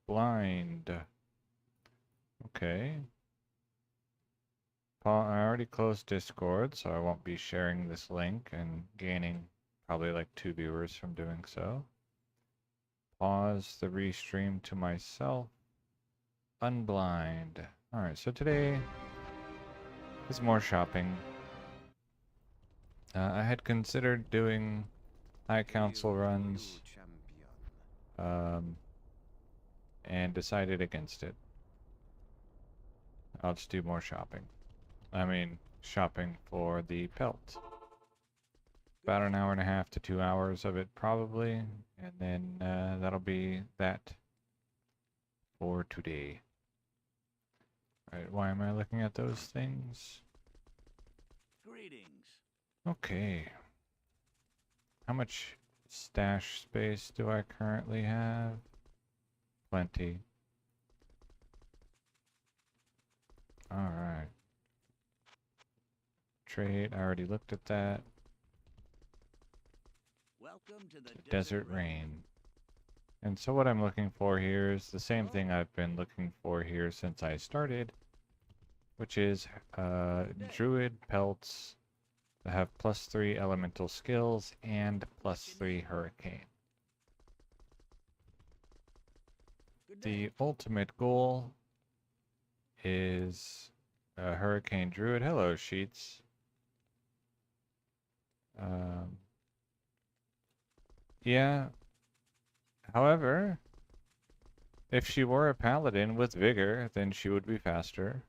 Blind. Okay. I already closed Discord, so I won't be sharing this link and gaining probably like 2 viewers from doing so. Pause the restream to myself. Unblind. Alright, so today is more shopping. I had considered doing high council runs and decided against it. I'll just do more shopping. I mean, shopping for the pelt. About an hour and a half to 2 hours of it probably, and then that'll be that for today. Alright, why am I looking at those things? Greetings. Okay. How much stash space do I currently have? Plenty. Alright. Trade, I already looked at that. Welcome to the Desert Rain. And so what I'm looking for here is the same thing I've been looking for here since I started, which is Druid pelts that have +3 elemental skills and +3 hurricane. The ultimate goal is a hurricane druid. Hello, Sheets. Yeah. However, if she were a paladin with vigor, then she would be faster.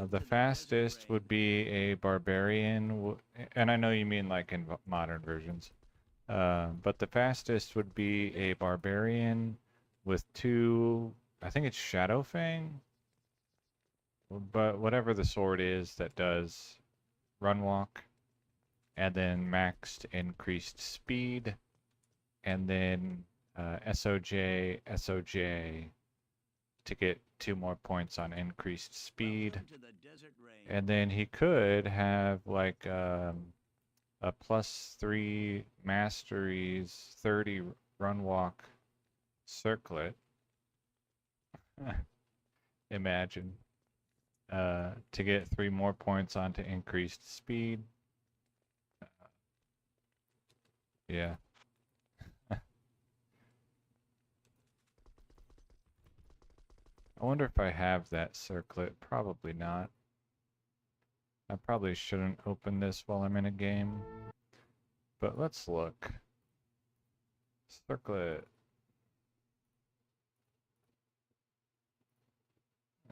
The fastest would be a barbarian, and I know you mean like in modern versions. But the fastest would be a barbarian with 2, I think it's Shadowfang, but whatever the sword is that does run walk, and then maxed increased speed, and then SOJ, SOJ to get 2 more points on increased speed. And then he could have like a +3 masteries, 30 run walk circlet. Imagine. To get 3 more points onto increased speed. Yeah. I wonder if I have that circlet. Probably not. I probably shouldn't open this while I'm in a game. But let's look. Circlet.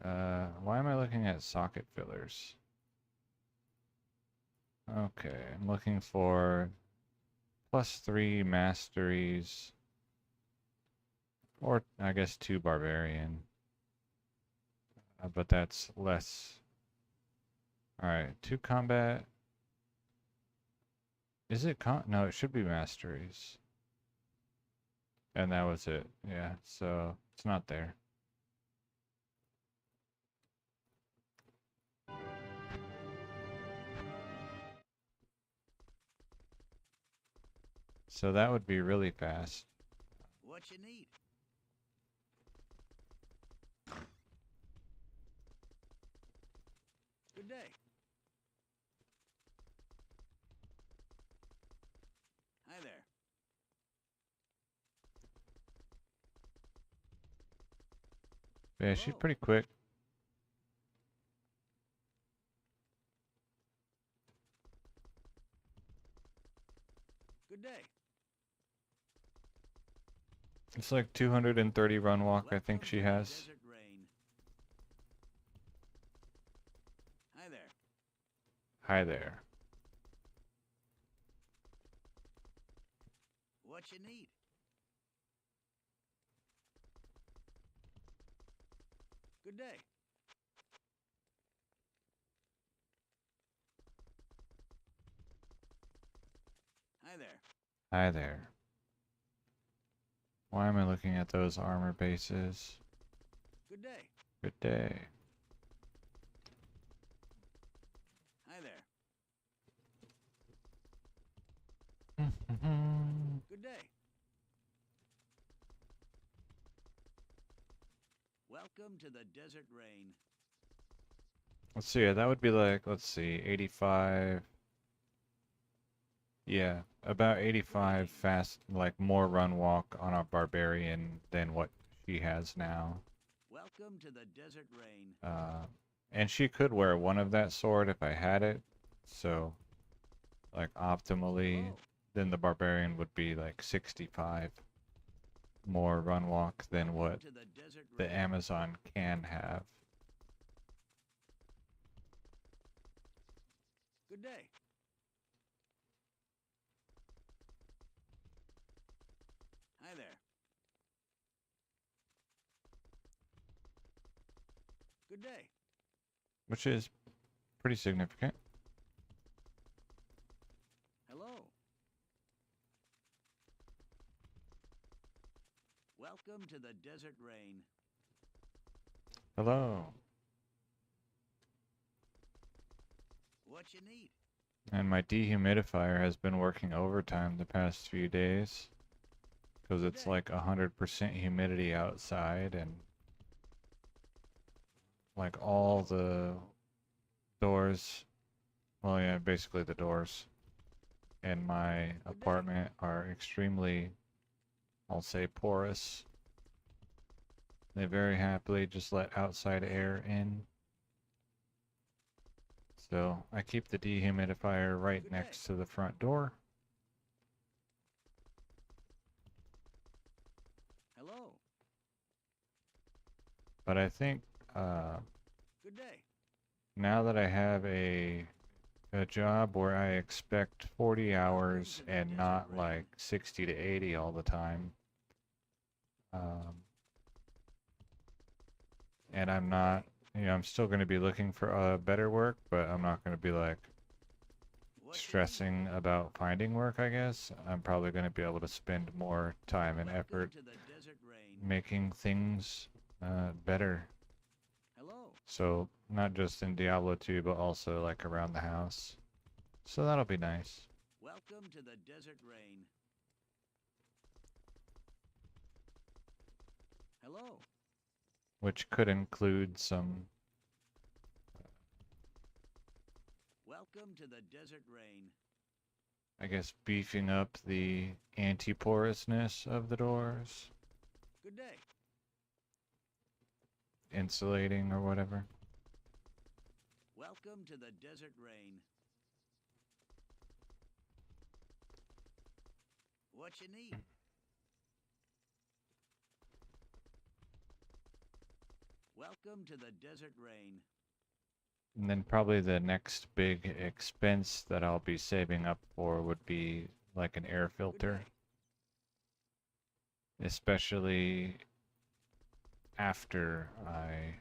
Why am I looking at socket fillers? Okay, I'm looking for +3 masteries. Or, I guess, 2 barbarian. But that's less. Alright, 2 combat. Is it no, it should be masteries. And that was it. Yeah, so it's not there. So that would be really fast. What you need? Good day. Hi there. Yeah, she's pretty quick. Good day. It's like 230 run walk, I think she has. Hi there. Hi there. What you need? Good day. Hi there. Hi there. Why am I looking at those armor bases? Good day. Good day. Hi there. Good day. Welcome to the desert rain. Let's see, that would be like, let's see, 85. Yeah, about 85 fast, like more run walk on a barbarian than what she has now. Welcome to the desert rain. And she could wear one of that sword if I had it. So, like optimally, Hello. then the barbarian would be like 65 more run walk than Welcome what to the desert the rain. Amazon can have. Good day. Hi there. Good day. Which is pretty significant. Hello. Welcome to the desert rain. Hello. What you need? And my dehumidifier has been working overtime the past few days because it's like 100% humidity outside, and like all the doors, well, yeah, basically the doors in my apartment are extremely, I'll say, porous. They very happily just let outside air in. So I keep the dehumidifier right next to the front door. Hello. But I think Good day. now that I have a job where I expect 40 hours to the and desert not rain. like 60 to 80 all the time. And I'm not, I'm still going to be looking for better work, but I'm not going to be like What you stressing about finding work, I guess. I'm probably going to be able to spend more time need? and Welcome effort to the desert rain. making things better. Hello. So not just in Diablo 2, but also like around the house. So that'll be nice. Welcome to the desert rain. Hello. Which could include some, Welcome to the desert rain. I guess, beefing up the anti-porousness of the doors, Good day. insulating or whatever. Welcome to the desert rain. What you need? Welcome to the desert rain. And then probably the next big expense that I'll be saving up for would be like an air Good filter, day. especially after I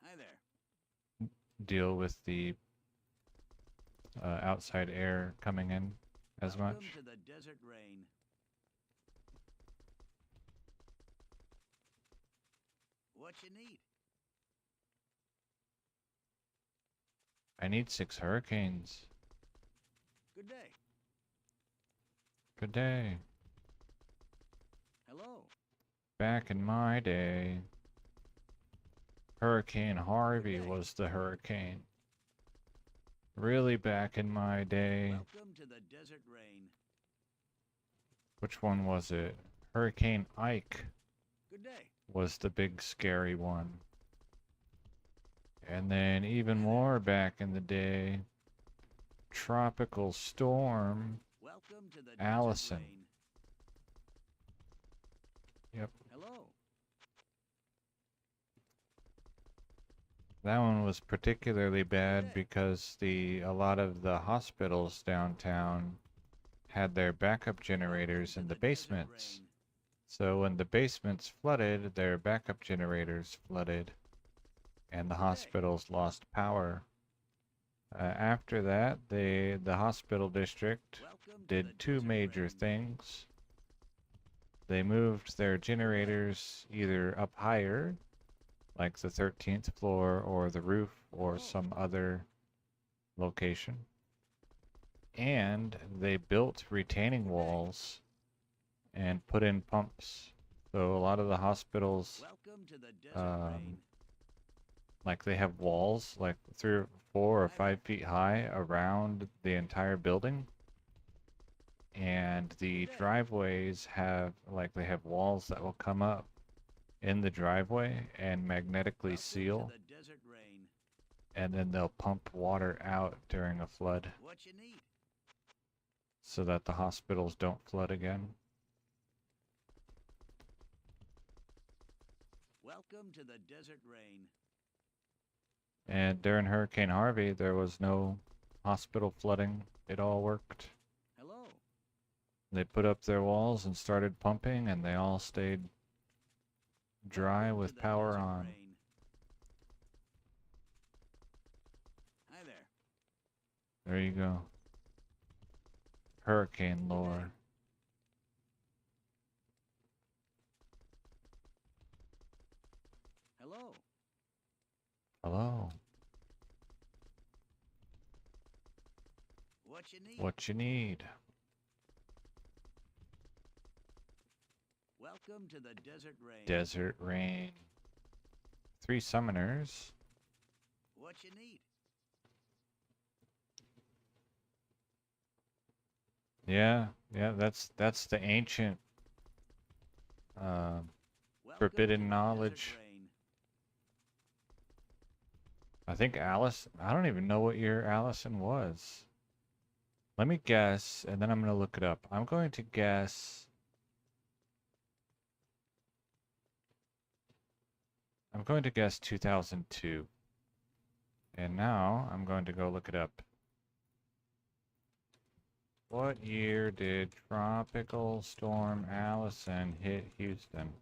Hi there. deal with the outside air coming in as Welcome much. to the desert rain. What you need? I need 6 hurricanes. Good day. Good day. Hello. Back in my day, Hurricane Harvey day. was the hurricane. Really back in my day. Welcome to the desert rain. Which one was it? Hurricane Ike Good day. was the big scary one. And then even more back in the day, Tropical Storm Welcome to the Allison. desert rain. Yep. Hello. That one was particularly bad day. because a lot of the hospitals downtown had their backup generators in the basements. So when the basements flooded, their backup generators flooded, and the hospitals lost power. After that, the hospital district did 2 major things. They moved their generators either up higher, like the 13th floor or the roof or some other location, and they built retaining walls and put in pumps So a lot of the hospitals, Welcome to the desert um, rain. like they have walls like 3 or 4 or 5 feet high around the entire building, and the Good day. driveways have like they have walls that will come up in the driveway and magnetically Welcome seal, to the desert rain. and then they'll pump water out during a flood What you need? so that the hospitals don't flood again. Welcome to the desert rain. And during Hurricane Harvey, there was no hospital flooding. It all worked. Hello. They put up their walls and started pumping, and they all stayed dry Welcome to with the power desert on. rain. Hi there. There you go. Hurricane Good day. lore. Hello. Hello. What you need? What you need? Welcome to the desert rain. Desert rain. 3 summoners. What you need? Yeah, that's the ancient uh, Welcome forbidden to the knowledge. desert rain. I think Alice. I don't even know what year Allison was. Let me guess, and then I'm gonna look it up. I'm going to guess. I'm going to guess 2002. And now I'm going to go look it up. What year did Tropical Storm Allison hit Houston?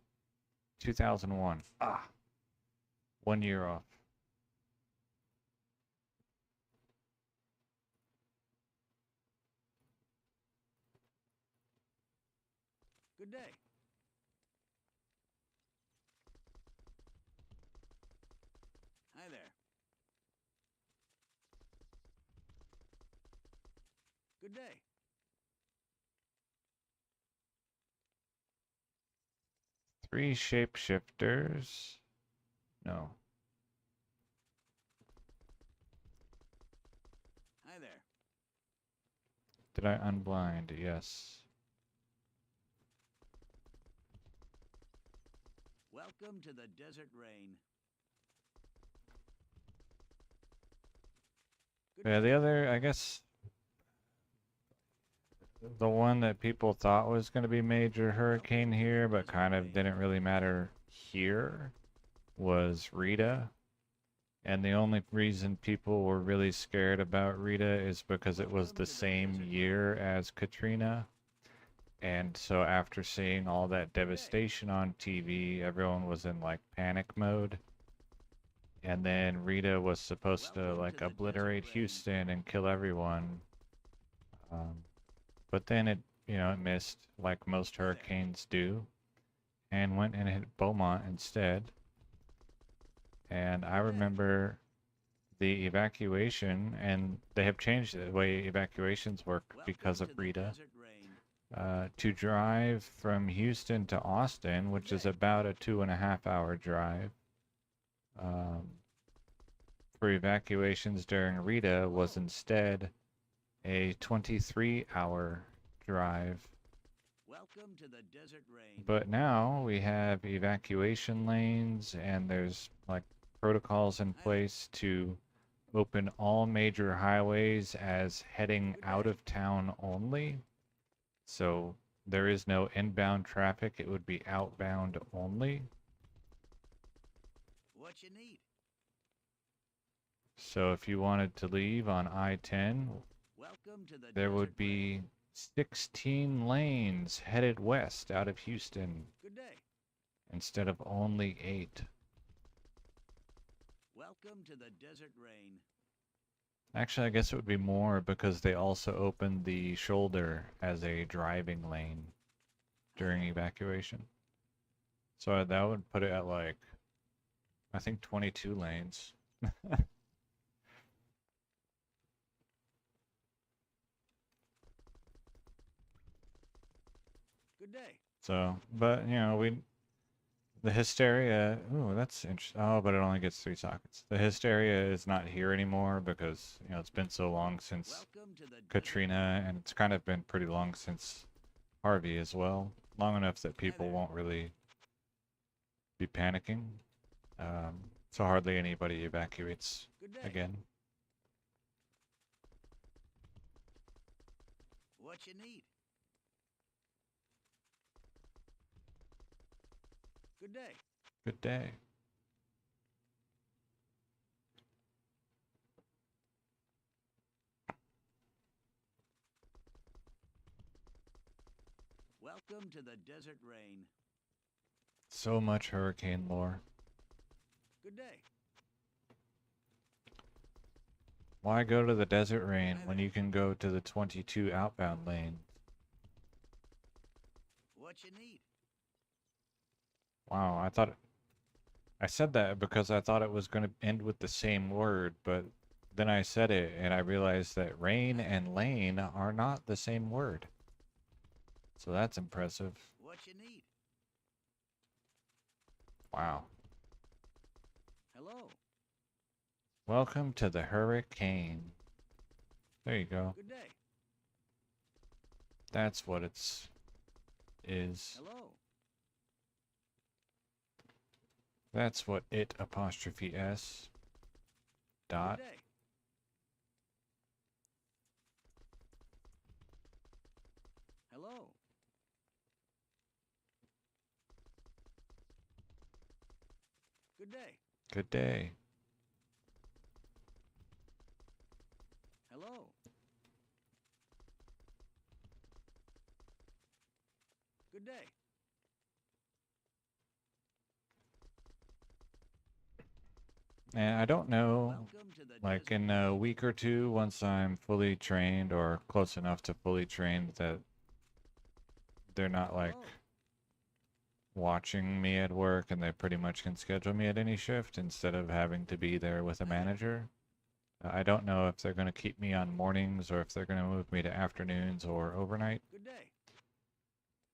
2001. Ah, 1 year off. Good day. Hi there. Good day. 3 shapeshifters. No. Hi there. Did I unblind? Yes. Welcome to the desert rain. Good Yeah, day. the other, I guess, the one that people thought was going to be major hurricane here, but kind of didn't really matter here, was Rita. And the only reason people were really scared about Rita is because it was Welcome the to the same desert year rain. as Katrina. And so after seeing all that Good day. devastation on TV, everyone was in like panic mode. And then Rita was supposed to Welcome like to the desert obliterate rain. Houston and kill everyone. But then it missed like most Hi there. hurricanes do and went and hit Beaumont instead. And I Good day. remember the evacuation, and they have changed the way evacuations work because Welcome of to the Rita. desert rain. To drive from Houston to Austin, Good which is day. about a 2.5 hour drive, um, for evacuations during Rita was Hello. instead a 23-hour drive. Welcome to the desert rain. But now we have evacuation lanes, and there's like protocols in Hi there. place to open all major highways as heading Good out day. of town only. So there is no inbound traffic, it would be outbound only. What you need? So if you wanted to leave on I-10, Welcome to the there desert would be rain. 16 lanes headed west out of Houston Good day. instead of only 8. Welcome to the desert rain. Actually, I guess it would be more because they also opened the shoulder as a driving lane Hi during there. evacuation. So that would put it at like, I think 22 lanes. Good day. So, but we The hysteria. Ooh, that's interesting. Oh, but it only gets 3 sockets. The hysteria is not here anymore because it's been so long since Welcome to the Katrina, and it's kind of been pretty long since Harvey as well. Long enough that people there. won't really be panicking. So hardly anybody evacuates Good day. again. What you need? Good day. Good day. Welcome to the desert rain. So much hurricane lore. Good day. Why go to the desert rain Hi when there. you can go to the 22 outbound lane? What you need? Wow, I said that because I thought it was going to end with the same word, but then I said it and I realized that rain and lane are not the same word. So that's impressive. What you need? Wow. Hello. Welcome to the hurricane. There you go. Good day. That's what is. Hello. That's what it apostrophe S dot. Good day. Hello. Good day. Good day. Hello. Good day. And I don't know, Welcome to the like desert in a week or two, once I'm fully trained or close enough to fully trained, that they're not like Hello. watching me at work and they pretty much can schedule me at any shift instead of having to be there with a Hi there. manager. I don't know if they're going to keep me on mornings or if they're going to move me to afternoons or overnight. Good day.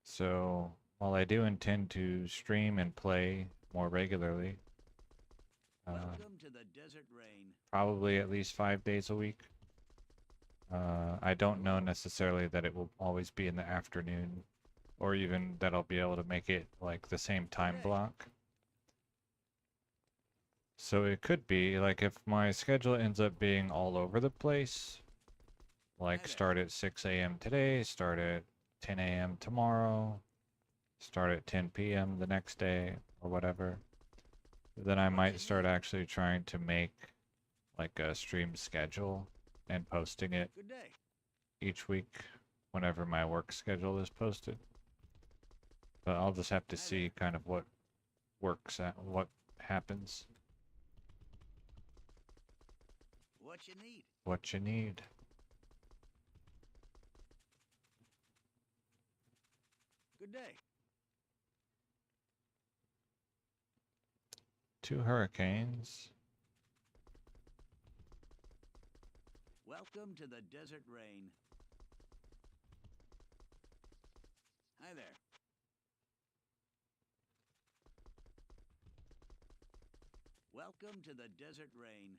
So while I do intend to stream and play more regularly, Welcome to the desert rain. probably at least 5 days a week, I don't know necessarily that it will always be in the afternoon or even that I'll be able to make it like the same time day. block. So it could be like if my schedule ends up being all over the place, like there. start at 6 a.m. today, start at 10 a.m. tomorrow, start at 10 p.m. the next day, or whatever, then I What might you start need? actually trying to make like a stream schedule and posting it Good day. each week whenever my work schedule is posted. But I'll just have to Hi see there. kind of what works at what happens, What you need? what you need. Good day. 2 hurricanes. Welcome to the desert rain. Hi there. Welcome to the desert rain.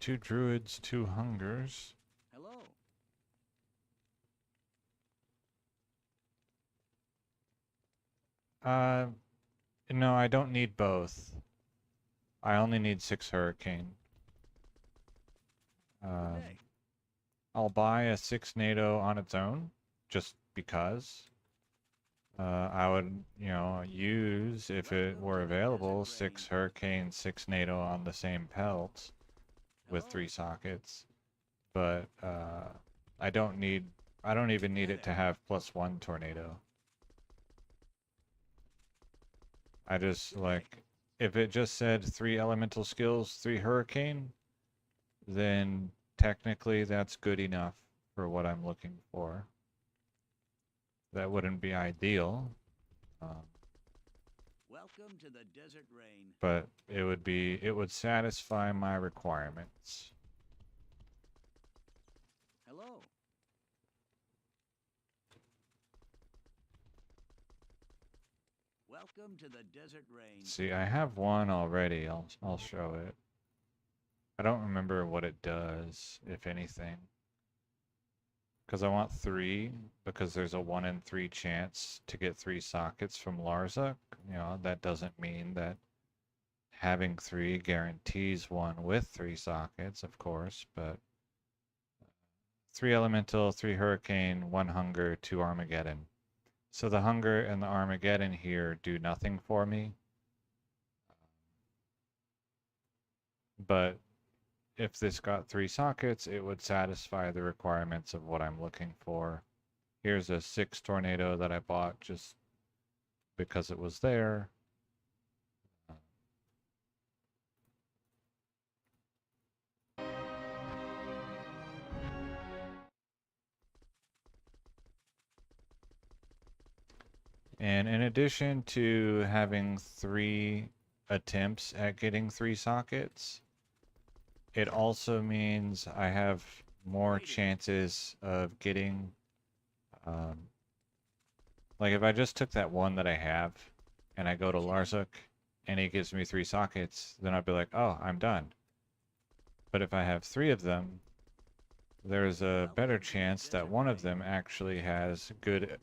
2 druids, 2 hungers. Hello. Uh, no, I don't need both. I only need 6 hurricane. Good Um, day. I'll buy a 6 NATO on its own, just because. I would, use, if it Welcome were to the available, desert 6 rain. hurricane, 6 NATO on the same pelt with Hello. 3 sockets. But I don't need, I don't even need Hi it to there. have +1 tornado. I just Good day. like, if it just said 3 elemental skills, 3 hurricane, then technically that's good enough for what I'm looking for. That wouldn't be ideal, um, Welcome to the desert rain. but it would satisfy my requirements. Hello. Welcome to the desert rain. See, I have one already. I'll show it. I don't remember what it does, if anything. Because I want 3, because there's a 1 in 3 chance to get 3 sockets from Larza. You know, that doesn't mean that having 3 guarantees one with 3 sockets, of course, but 3 Elemental, 3 Hurricane, 1 Hunger, 2 Armageddon. So the Hunger and the Armageddon here do nothing for me. But if this got 3 sockets, it would satisfy the requirements of what I'm looking for. Here's a 6 Tornado that I bought just because it was there. And in addition to having 3 attempts at getting 3 sockets, it also means I have more chances of getting, like if I just took that one that I have and I go to Larzuk and he gives me 3 sockets, then I'd be like, oh, I'm done. But if I have 3 of them, there's a better chance that one of them actually has good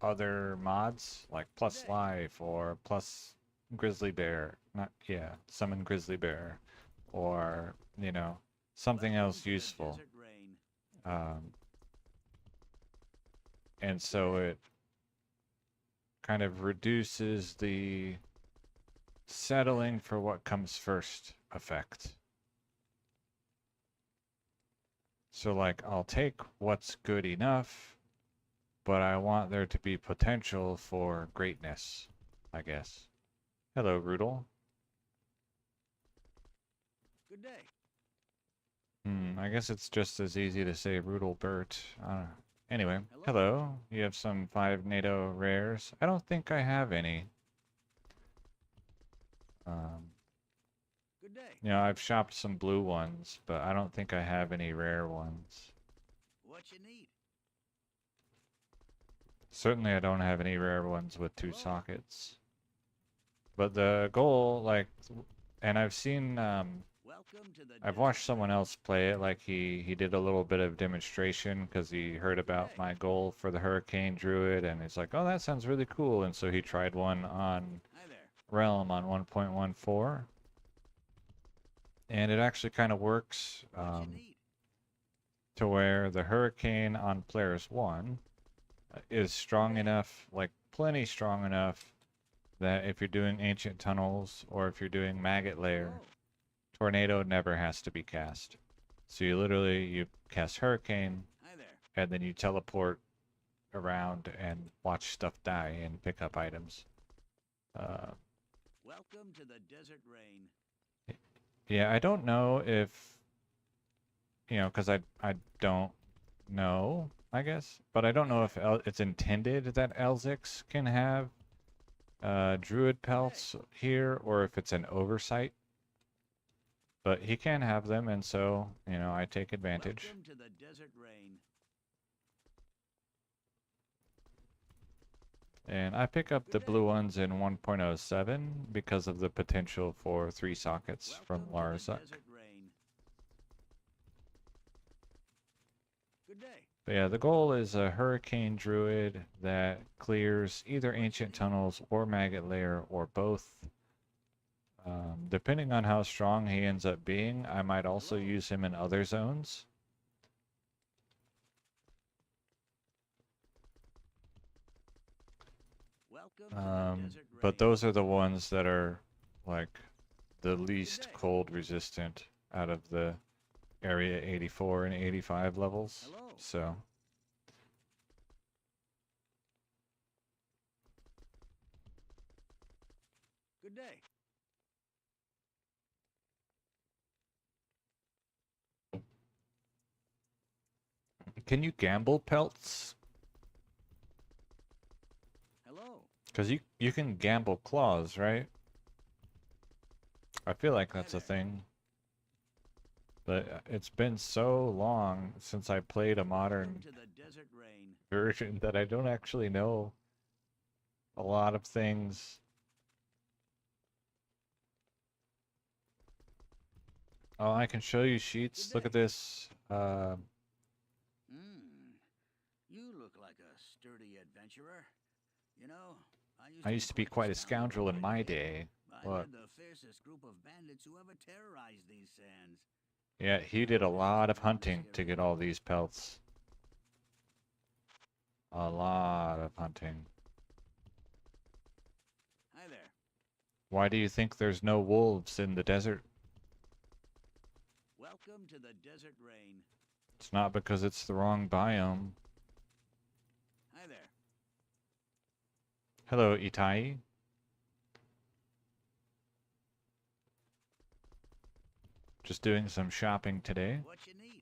other mods, like plus life or plus grizzly bear. Summon grizzly bear, or, you know, something else useful. And so it kind of reduces the settling for what comes first effect. So, like, I'll take what's good enough, but I want there to be potential for greatness, I guess. Hello, Rudel. Good day. I guess it's just as easy to say Rudel Bert. Anyway, hello. You have some 5 NATO rares. I don't think I have any. Good day. You know, I've shopped some blue ones, but I don't think I have any rare ones. What you need? Certainly I don't have any rare ones with 2 sockets. But the goal, like, and I've seen, I've watched someone else play it, like he did a little bit of demonstration because he heard about my goal for the Hurricane Druid, and he's like, oh, that sounds really cool, and so he tried one on Realm on 1.14. And it actually kind of works to where the Hurricane on Players 1 is strong enough, like plenty strong enough, that if you're doing Ancient Tunnels or if you're doing Maggot Lair, Tornado never has to be cast. So you cast Hurricane, and then you teleport around and watch stuff die and pick up items. Welcome to the desert rain. Yeah, I don't know if, you know, because I don't know, I guess, but I don't know if it's intended that Elzix can have Druid pelts here, or if it's an oversight. But he can have them, and so, you know, I take advantage. Welcome to the desert rain. And I pick up the blue ones in 1.07 because of the potential for 3 sockets from Larzuk. Good day. But yeah, the goal is a Hurricane Druid that clears either Ancient Tunnels or Maggot Lair or both. Depending on how strong he ends up being, I might also use him in other zones. But those are the ones that are like the least cold resistant out of the area 84 and 85 levels. So Good day. can you gamble pelts? Hello. Because you can gamble claws, right? I feel like that's a thing. But it's been so long since I played a modern version that I don't actually know a lot of things. Oh, I can show you sheets. Good Look at day. this. Hmm. You look like a sturdy adventurer. You know, I used I to be used to be quite the quite a scoundrel scoundrel for in a my day. day. I Look, led the fiercest group of bandits who ever terrorized these sands. yeah, he did a Nowadays, lot I'm of more of a hunting to scary get all ghoul. these pelts. A lot of hunting. Hi there. Why do you think there's no wolves in the desert? Welcome to the desert rain. It's not because it's the wrong biome. Hi there. Hello, Itai. Just doing some shopping today. What you need?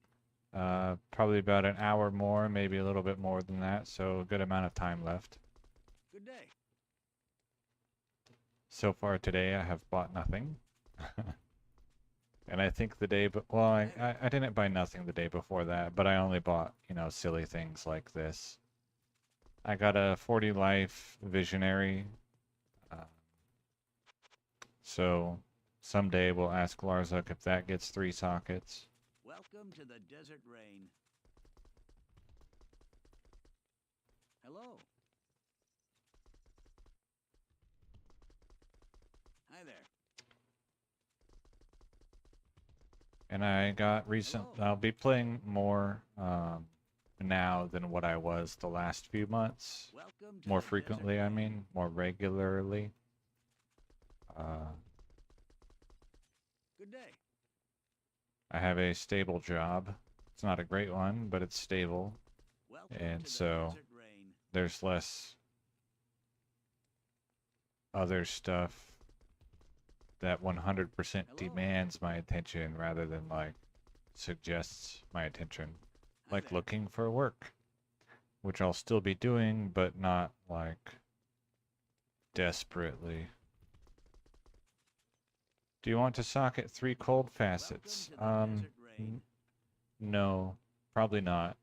Probably about an hour more, maybe a little bit more than that, so a good amount of time left. Good day. So far today, I have bought nothing. And I think the day, but well, Hi there. I didn't buy nothing the day before that, but I only bought, silly things like this. I got a 40 life visionary. Uh, so someday we'll ask Larzuk if that gets 3 sockets. Welcome to the desert rain. Hello. Hi there. And I got recent, Hello. I'll be playing more now than what I was the last few months. Welcome to More the desert frequently, I rain. mean, more regularly. Good day. I have a stable job. It's not a great one, but it's stable. Welcome And to the so desert rain. there's less other stuff that 100% Hello. demands my attention rather than like suggests my attention. Hi Like there. looking for work, which I'll still be doing, but not like desperately. Do you want to socket 3 cold facets? Welcome to the desert rain. No, probably not.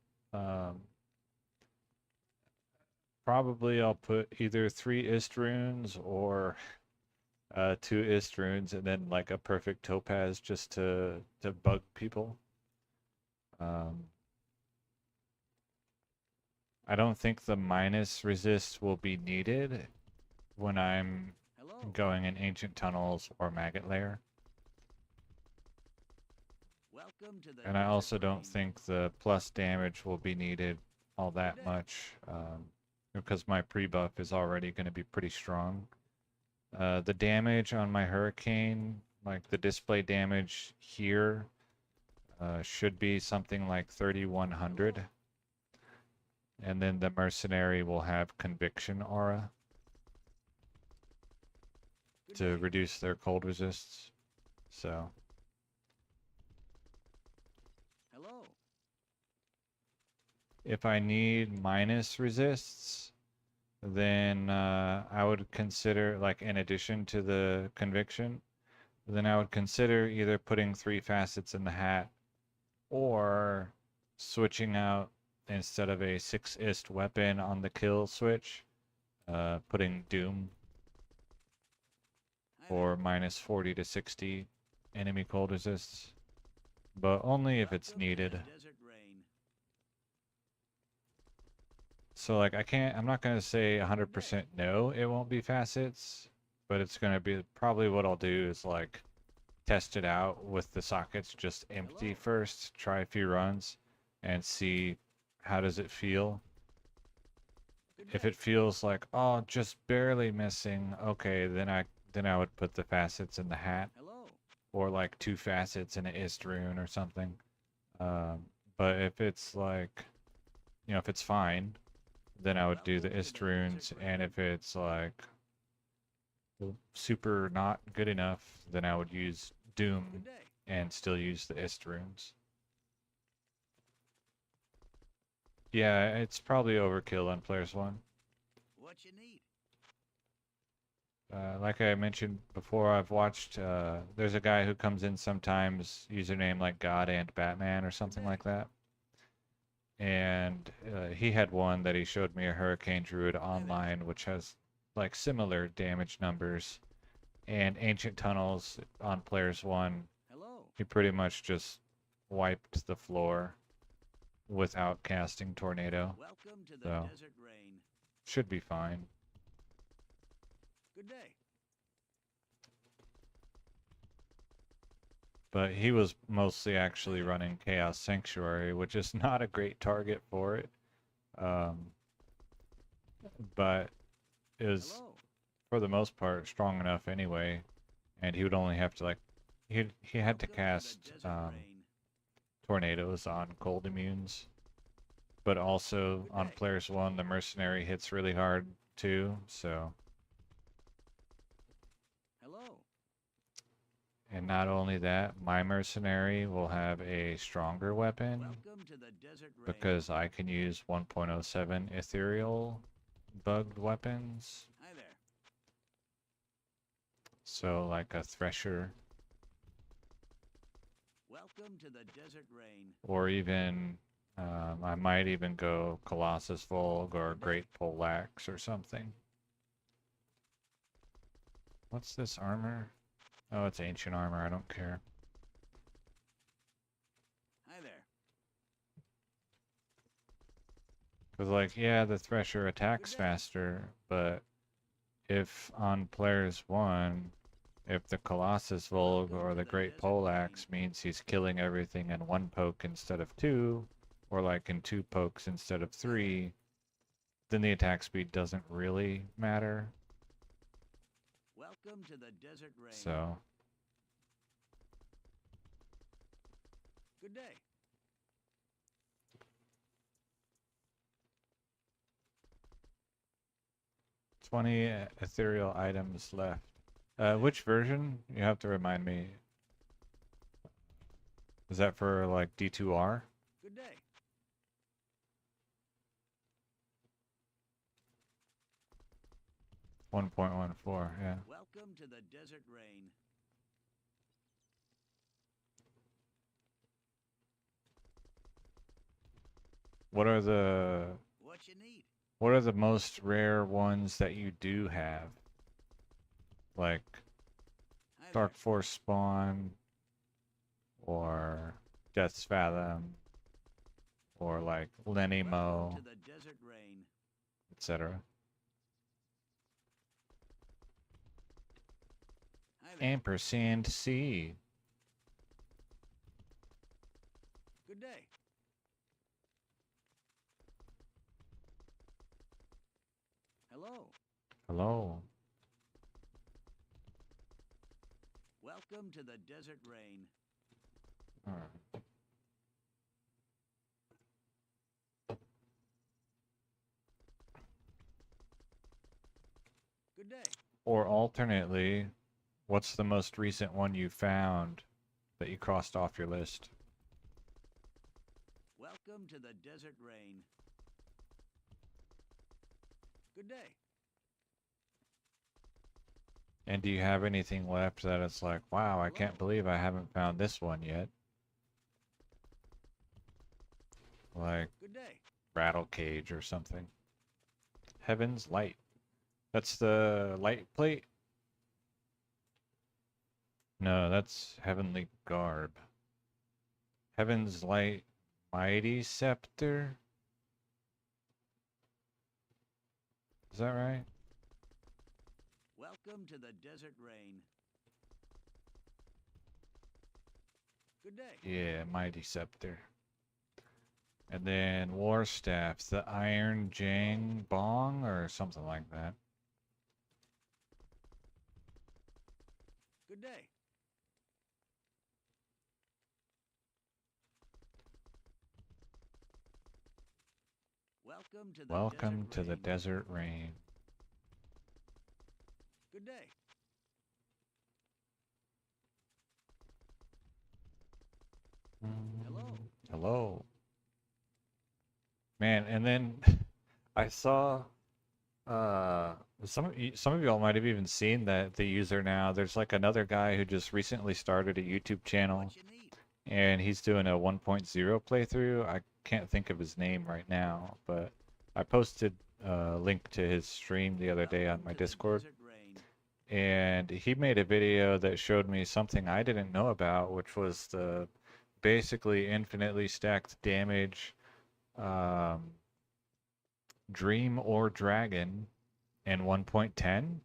Probably I'll put either 3 ist runes or 2 ist runes and then like a perfect topaz just to bug people. I don't think the minus resist will be needed when I'm Hello. going in ancient tunnels or maggot lair. Welcome to the And I desert also don't rain. think the plus damage will be needed all that day. much because my pre-buff is already going to be pretty strong. The damage on my hurricane, like the display damage here, should be something like 3100. Hello. And then the mercenary will have conviction aura Good to day. reduce their cold resists. So Hello. if I need minus resists, then I would consider, like, in addition to the conviction, then I would consider either putting 3 facets in the hat or switching out instead of a 6 ist weapon on the kill switch, putting Doom Hi for there. minus 40 to 60 enemy cold resists, but only if it's Welcome to the needed. desert rain. So like I'm not going to say 100% no, it won't be facets, but it's going to be probably what I'll do is like test it out with the sockets just empty Hello. first, try a few runs and see how does it feel. Good If day. it feels like, oh, just barely missing, okay, then I would put the facets in the hat Hello. or like 2 facets in an ist rune or something. But if it's like, if it's fine, then I would do Welcome the to ist the runes, desert and rain. if it's like super not good enough, then I would use Doom Good day. and still use the ist runes. Yeah, it's probably overkill on Players 1. What you need? Like I mentioned before, I've watched, there's a guy who comes in sometimes, username like God and Batman or something like that. And he had one that he showed me, a Hurricane Druid Hi there. online, which has like similar damage numbers. And Ancient Tunnels on players 1, Hello. he pretty much just wiped the floor without casting Tornado. Welcome to the So, desert rain. should be fine. Good day. But he was mostly actually running Chaos Sanctuary, which is not a great target for it. Um, but is, Hello. for the most part, strong enough anyway. And he would only have to, like, he had to Welcome cast the desert rain. tornadoes on cold immunes. But also Good on day. players 1, the mercenary hits really hard too, so. Hello. And not only that, my mercenary will have a stronger weapon Welcome to the desert rain. because I can use 1.07 ethereal bugged weapons. Hi there. So like a thresher Welcome to the desert rain. or even I might even go Colossus Volg or Great Poleaxe or something. What's this armor? Oh, it's ancient armor. I don't care. Hi there. Because, like, yeah, the Thresher attacks Good day. faster, but if on players 1, if the Colossus Volg or the Great Poleaxe means he's killing everything in 1 poke instead of 2, or like in 2 pokes instead of 3, then the attack speed doesn't really matter. Welcome to the desert rain. So, Good day. $20 ethereal items left. Which version? You have to remind me. Is that for like D2R? Good day. 1.14, yeah. Welcome to the desert rain. What are the What you need? What are the most rare ones that you do have? Like Hi Dark Force Spawn or Death's Fathom or like there. Lenimo, Welcome to the desert rain. etc. Hi there. Ampersand C. Good day. Hello. Hello. Welcome to the desert rain. Alright. Good day. Or alternately, what's the most recent one you found that you crossed off your list? Welcome to the desert rain. Good day. And do you have anything left that it's like, wow, I Hello. can't believe I haven't found this one yet? Like Good day. Rattle Cage or something. Heaven's Light. That's the light plate? No, that's Heavenly Garb. Heaven's Light Mighty Scepter? Is that right? Welcome to the desert rain. Good day. Yeah, Mighty Scepter. And then War Staff, the Iron Jang Bong or something like that. Good day. Welcome to the Welcome desert to the rain. Desert Rain. Good day. Hello. Hello. Man, and then I saw some of y'all might have even seen that the user now. There's like another guy who just recently started a YouTube channel What you need? and he's doing a 1.0 playthrough. I can't think of his name right now, but I posted a link to his stream the other day on Welcome my to the Discord, desert rain. and he made a video that showed me something I didn't know about, which was the basically infinitely stacked damage um, Dream or Dragon in 1.10.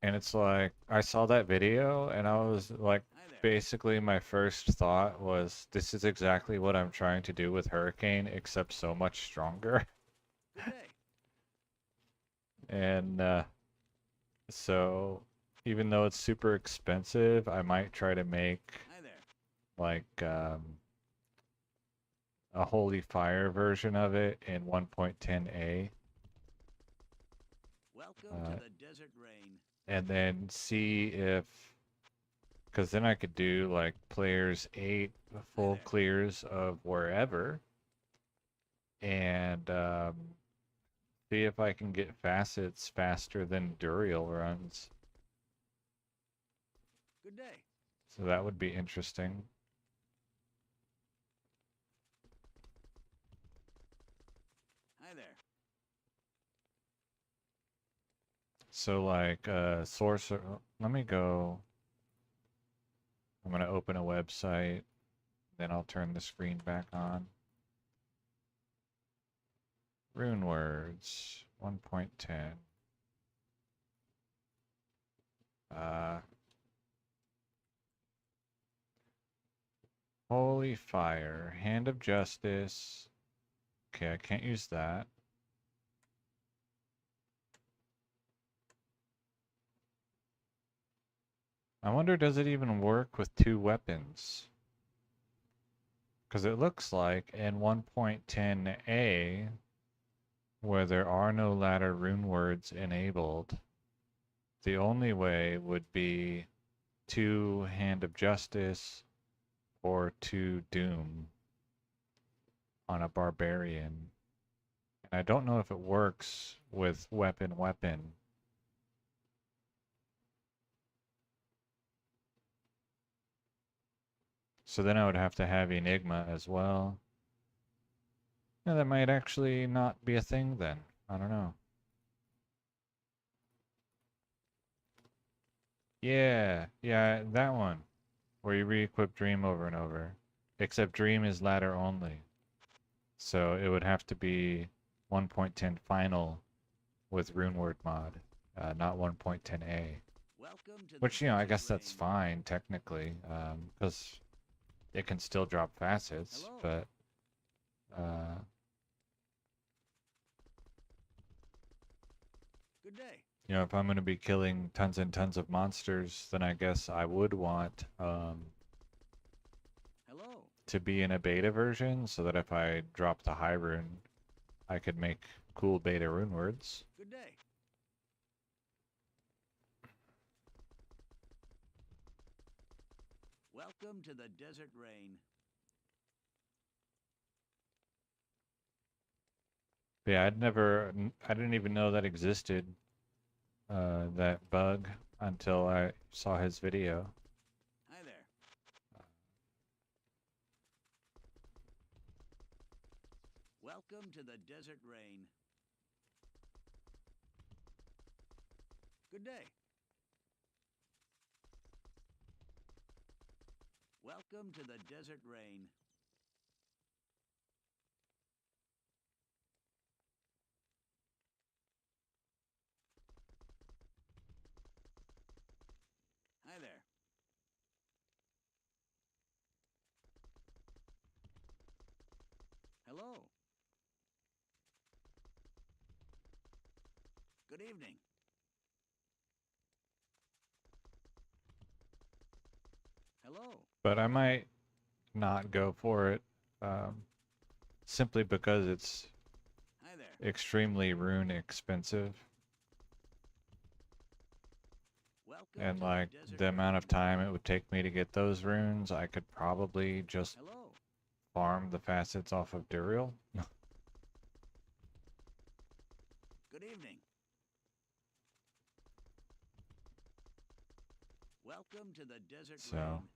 And it's like, I saw that video and I was like, Hi there. basically my first thought was, this is exactly what I'm trying to do with Hurricane, except so much stronger. Good day. And so, even though it's super expensive, I might try to make Hi there. like a Holy Fire version of it in 1.10a, Welcome to the desert rain. and then see if, because then I could do like players 8 full there. clears of wherever, and see if I can get facets faster than Duriel runs. Good day. So that would be interesting. Hi there. So like sorcerer, let me go. I'm gonna open a website, then I'll turn the screen back on. Rune words 1.10. Holy Fire, Hand of Justice. Okay, I can't use that. I wonder, does it even work with 2 weapons? Because it looks like in 1.10a, where there are no ladder rune words enabled, the only way would be 2 Hand of Justice or 2 Doom on a Barbarian. And I don't know if it works with weapon. So then I would have to have Enigma as well. Yeah, that might actually not be a thing then. I don't know. Yeah, that one. Where you re-equip Dream over and over. Except Dream is ladder only. So it would have to be 1.10 final with Runeword mod, not 1.10a. Welcome to the Which, I desert guess that's rain. fine technically, because it can still drop facets, Hello. but Good day. if I'm going to be killing tons and tons of monsters, then I guess I would want Hello. to be in a beta version so that if I drop the high rune, I could make cool beta rune words. Good day. Welcome to the desert rain. But yeah, I didn't even know that existed, that bug, until I saw his video. Hi there. Welcome to the desert rain. Good day. Welcome to the desert rain. Hi there. Hello. Good evening. Hello. But I might not go for it, simply because it's Hi there. extremely rune expensive. Welcome And to like the desert the amount rain. of time it would take me to get those runes, I could probably just Hello. farm the facets off of Duriel. Good evening. Welcome to the desert So. rain.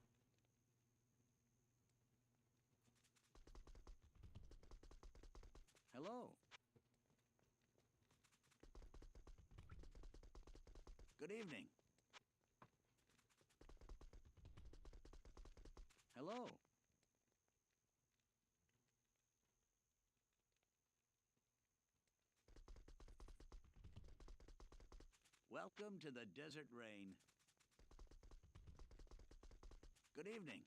Hello. Good evening. Hello. Welcome to the desert rain. Good evening.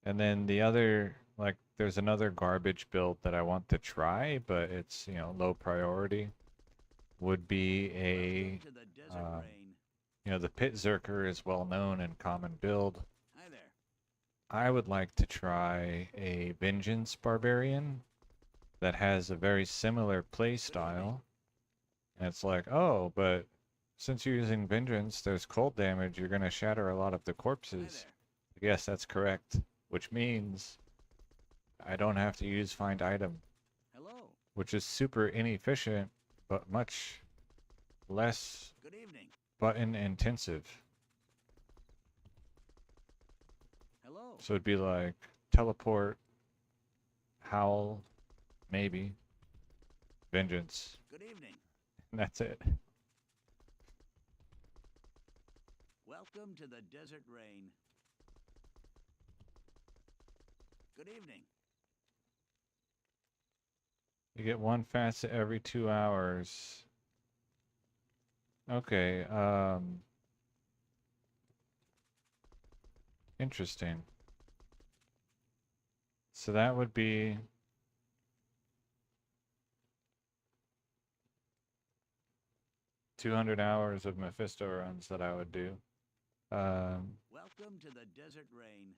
And then the other, like, there's another garbage build that I want to try, but it's, low priority. Would be Welcome to the desert rain. the Pit Zerker is well known and common build. Hi there. I would like to try a Vengeance Barbarian that has a very similar play style. And it's like, oh, but since you're using Vengeance, there's cold damage, you're going to shatter a lot of the Hi corpses. there. Yes, that's correct. Which means I don't have to use Find Item, Hello. which is super inefficient, but much less Good evening. button intensive. Hello. So it'd be like teleport, howl, maybe, vengeance, Good evening. and that's it. Welcome to the desert rain. Good evening. You get one facet every 2 hours. Okay, interesting. So that would be 200 hours of Mephisto runs that I would do. Welcome to the desert rain.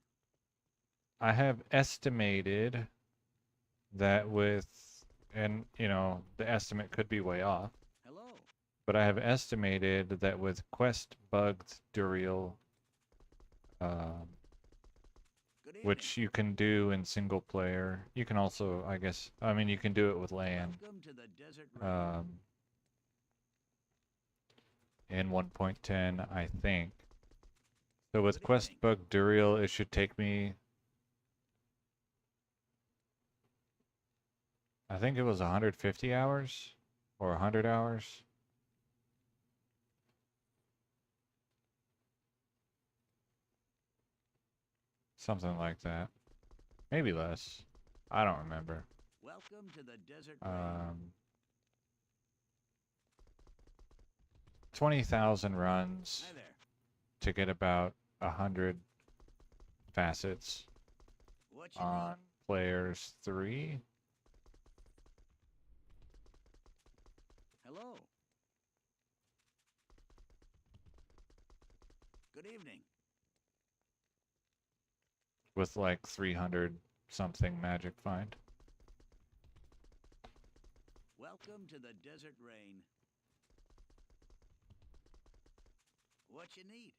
I have estimated that with, and the estimate could be way off, Hello. but I have estimated that with quest bugged Duriel, Good evening. which you can do in single player, you can also, you can do it with land. Welcome to the desert rain. In 1.10, I think. So with Good quest evening. bug Duriel, it should take me, I think it was 150 hours or 100 hours. Something like that. Maybe less. I don't remember. Welcome to the desert rain. 20,000 runs Hi there. to get about 100 facets What you on need? players 3. Hello. Good evening. With like 300 something magic find. Welcome to the desert rain. What you need?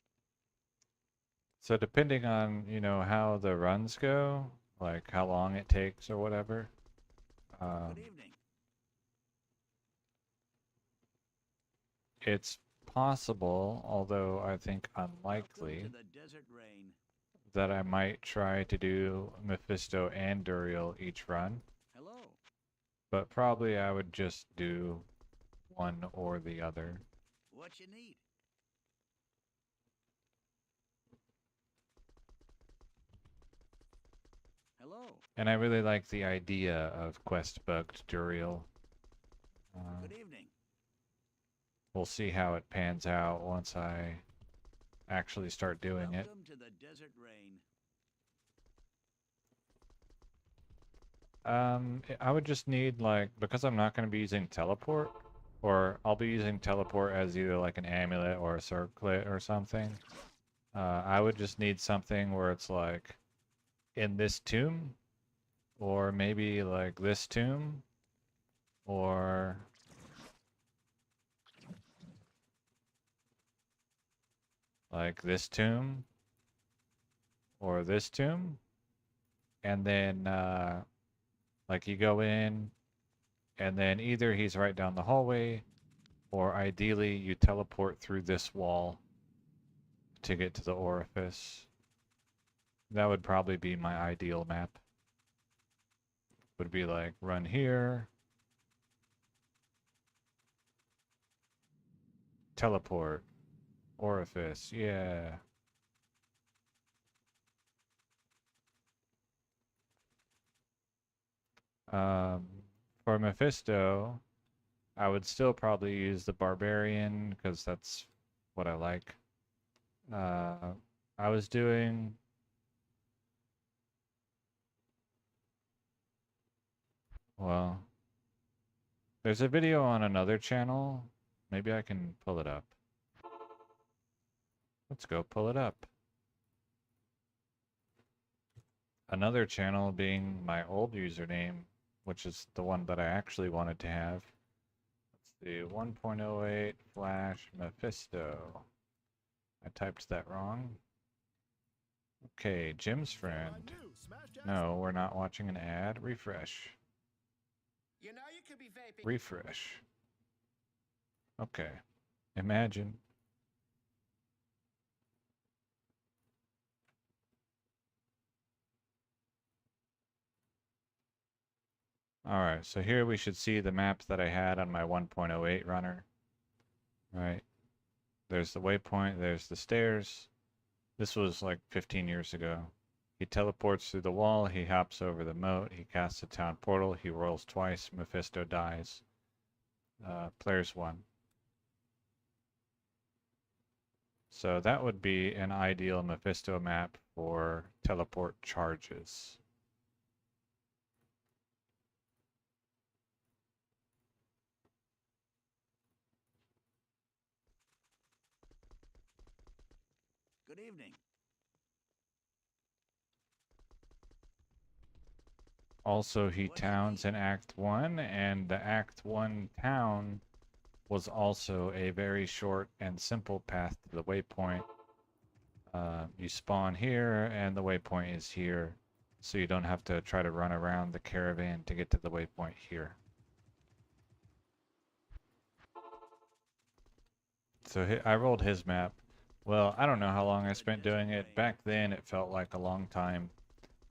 So depending on, how the runs go, like how long it takes or whatever, Good evening. it's possible, although I think unlikely, Welcome to the desert rain. that I might try to do Mephisto and Duriel each run, Hello. but probably I would just do one or the other. What you need? Hello. And I really like the idea of quest bugged Duriel. Good evening. We'll see how it pans out once I actually start doing it. Welcome to the desert rain. I would just need, like, because I'm not going to be using teleport, or I'll be using teleport as either like an amulet or a circlet or something. I would just need something where it's like in this tomb, or maybe like this tomb, or like this tomb, or this tomb, and then like you go in, and then either he's right down the hallway, or ideally you teleport through this wall to get to the orifice. That would probably be my ideal map. Would be like run here, teleport, Orifice, yeah. Um, for Mephisto, I would still probably use the Barbarian because that's what I like. Uh, I was doing, well, there's a video on another channel. Maybe I can pull it up. Let's go pull it up. Another channel being my old username, which is the one that I actually wanted to have. Let's see, 1.08 Flash Mephisto. I typed that wrong. Okay, Jim's friend. No, we're not watching an ad. Refresh. You know you could be vaping. Refresh. Okay. Imagine. Alright, so here we should see the map that I had on my 1.08 runner. Right. There's the waypoint, there's the stairs. This was like 15 years ago. He teleports through the wall, he hops over the moat, he casts a town portal, he rolls twice, Mephisto dies. Players 1. So that would be an ideal Mephisto map for teleport charges. Good evening. Also, he What do you towns need? in Act 1, and the Act 1 town was also a very short and simple path to the waypoint. You spawn here, and the waypoint is here, so you don't have to try to run around the caravan to get to the waypoint here. So I rolled his map. Well, I don't know how long I spent doing it. Back then, it felt like a long time.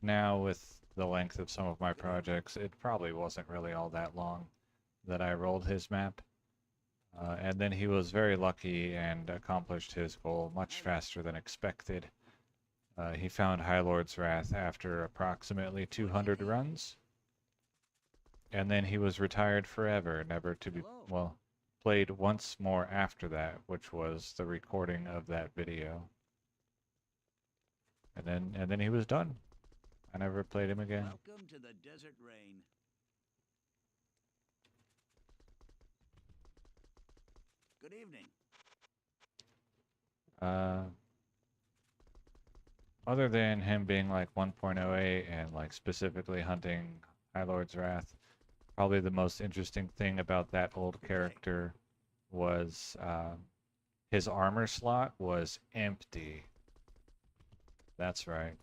Now, with the length of some of my projects, it probably wasn't really all that long that I rolled his map. And then he was very lucky and accomplished his goal much faster than expected. He found High Lord's Wrath after approximately 200 runs, and then he was retired forever, never to be, Hello. well, played once more after that, which was the recording of that video. And then he was done. I never played him again. Welcome to the Desert Rain. Good evening. Other than him being like 1.08 and like specifically hunting High Lord's Wrath, probably the most interesting thing about that old character was his armor slot was empty. That's right.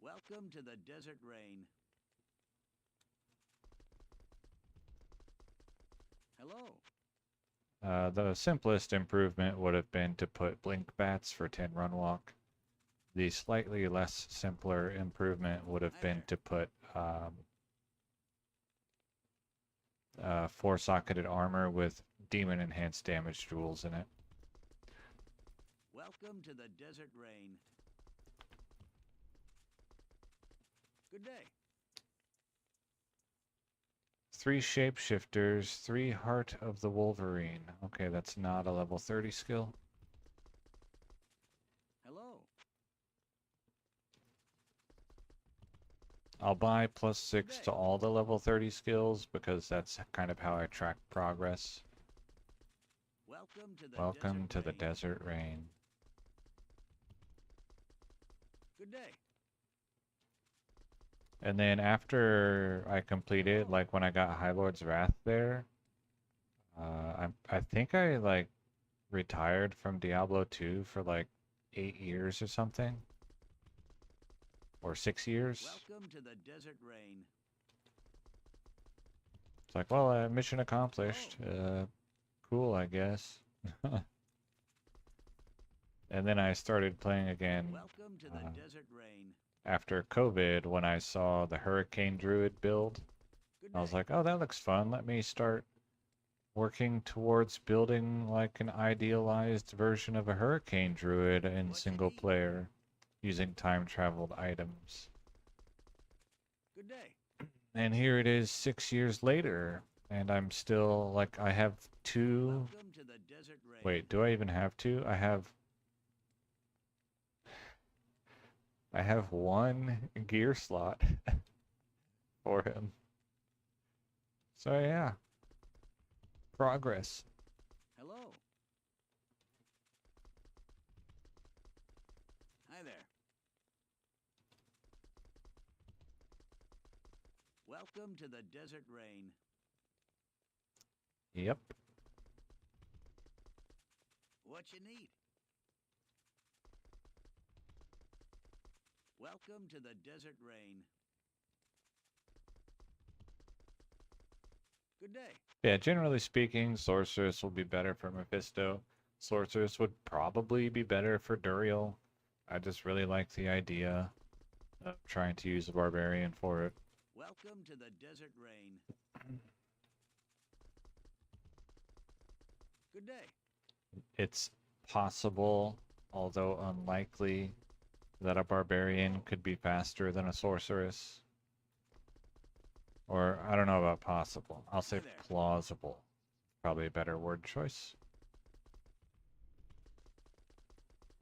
Welcome to the Desert Rain. Hello. The simplest improvement would have been to put blink bats for 10 run walk. The slightly less simpler improvement would have been to put 4-socketed armor with demon enhanced damage jewels in it. Welcome to the Desert Rain. Good day. 3 shapeshifters, 3 Heart of the Wolverine. Okay, that's not a level 30 skill. Hello. I'll buy +6 to all the level 30 skills because that's kind of how I track progress. Welcome to the Desert Rain. Desert Rain. Good day. And then after I completed, like when I got High Lord's Wrath there, I think I like retired from Diablo 2 for like 8 years or something. Or 6 years. Welcome to the Desert Rain. It's like, well, mission accomplished. Cool, I guess. And then I started playing again Welcome to the Desert Rain. after COVID when I saw the Hurricane Druid build. Good I was day. like, oh, that looks fun. Let me start working towards building like an idealized version of a hurricane druid in What you single need? player using time traveled items. Good day. And here it is 6 years later, and I'm still like, I have two. Welcome to the desert rain. Wait, do I even have two? I have one gear slot for him. So yeah, progress. Hello. Hi there. Welcome to the desert rain. Yep. What you need? Welcome to the desert rain. Good day. Yeah, generally speaking, Sorceress will be better for Mephisto. Sorceress would probably be better for Duriel. I just really like the idea of trying to use a barbarian for it. Welcome to the desert rain. Good day. It's possible, although unlikely, that a barbarian could be faster than a sorceress. Or, I don't know about possible. I'll say Hi there. plausible. Probably a better word choice.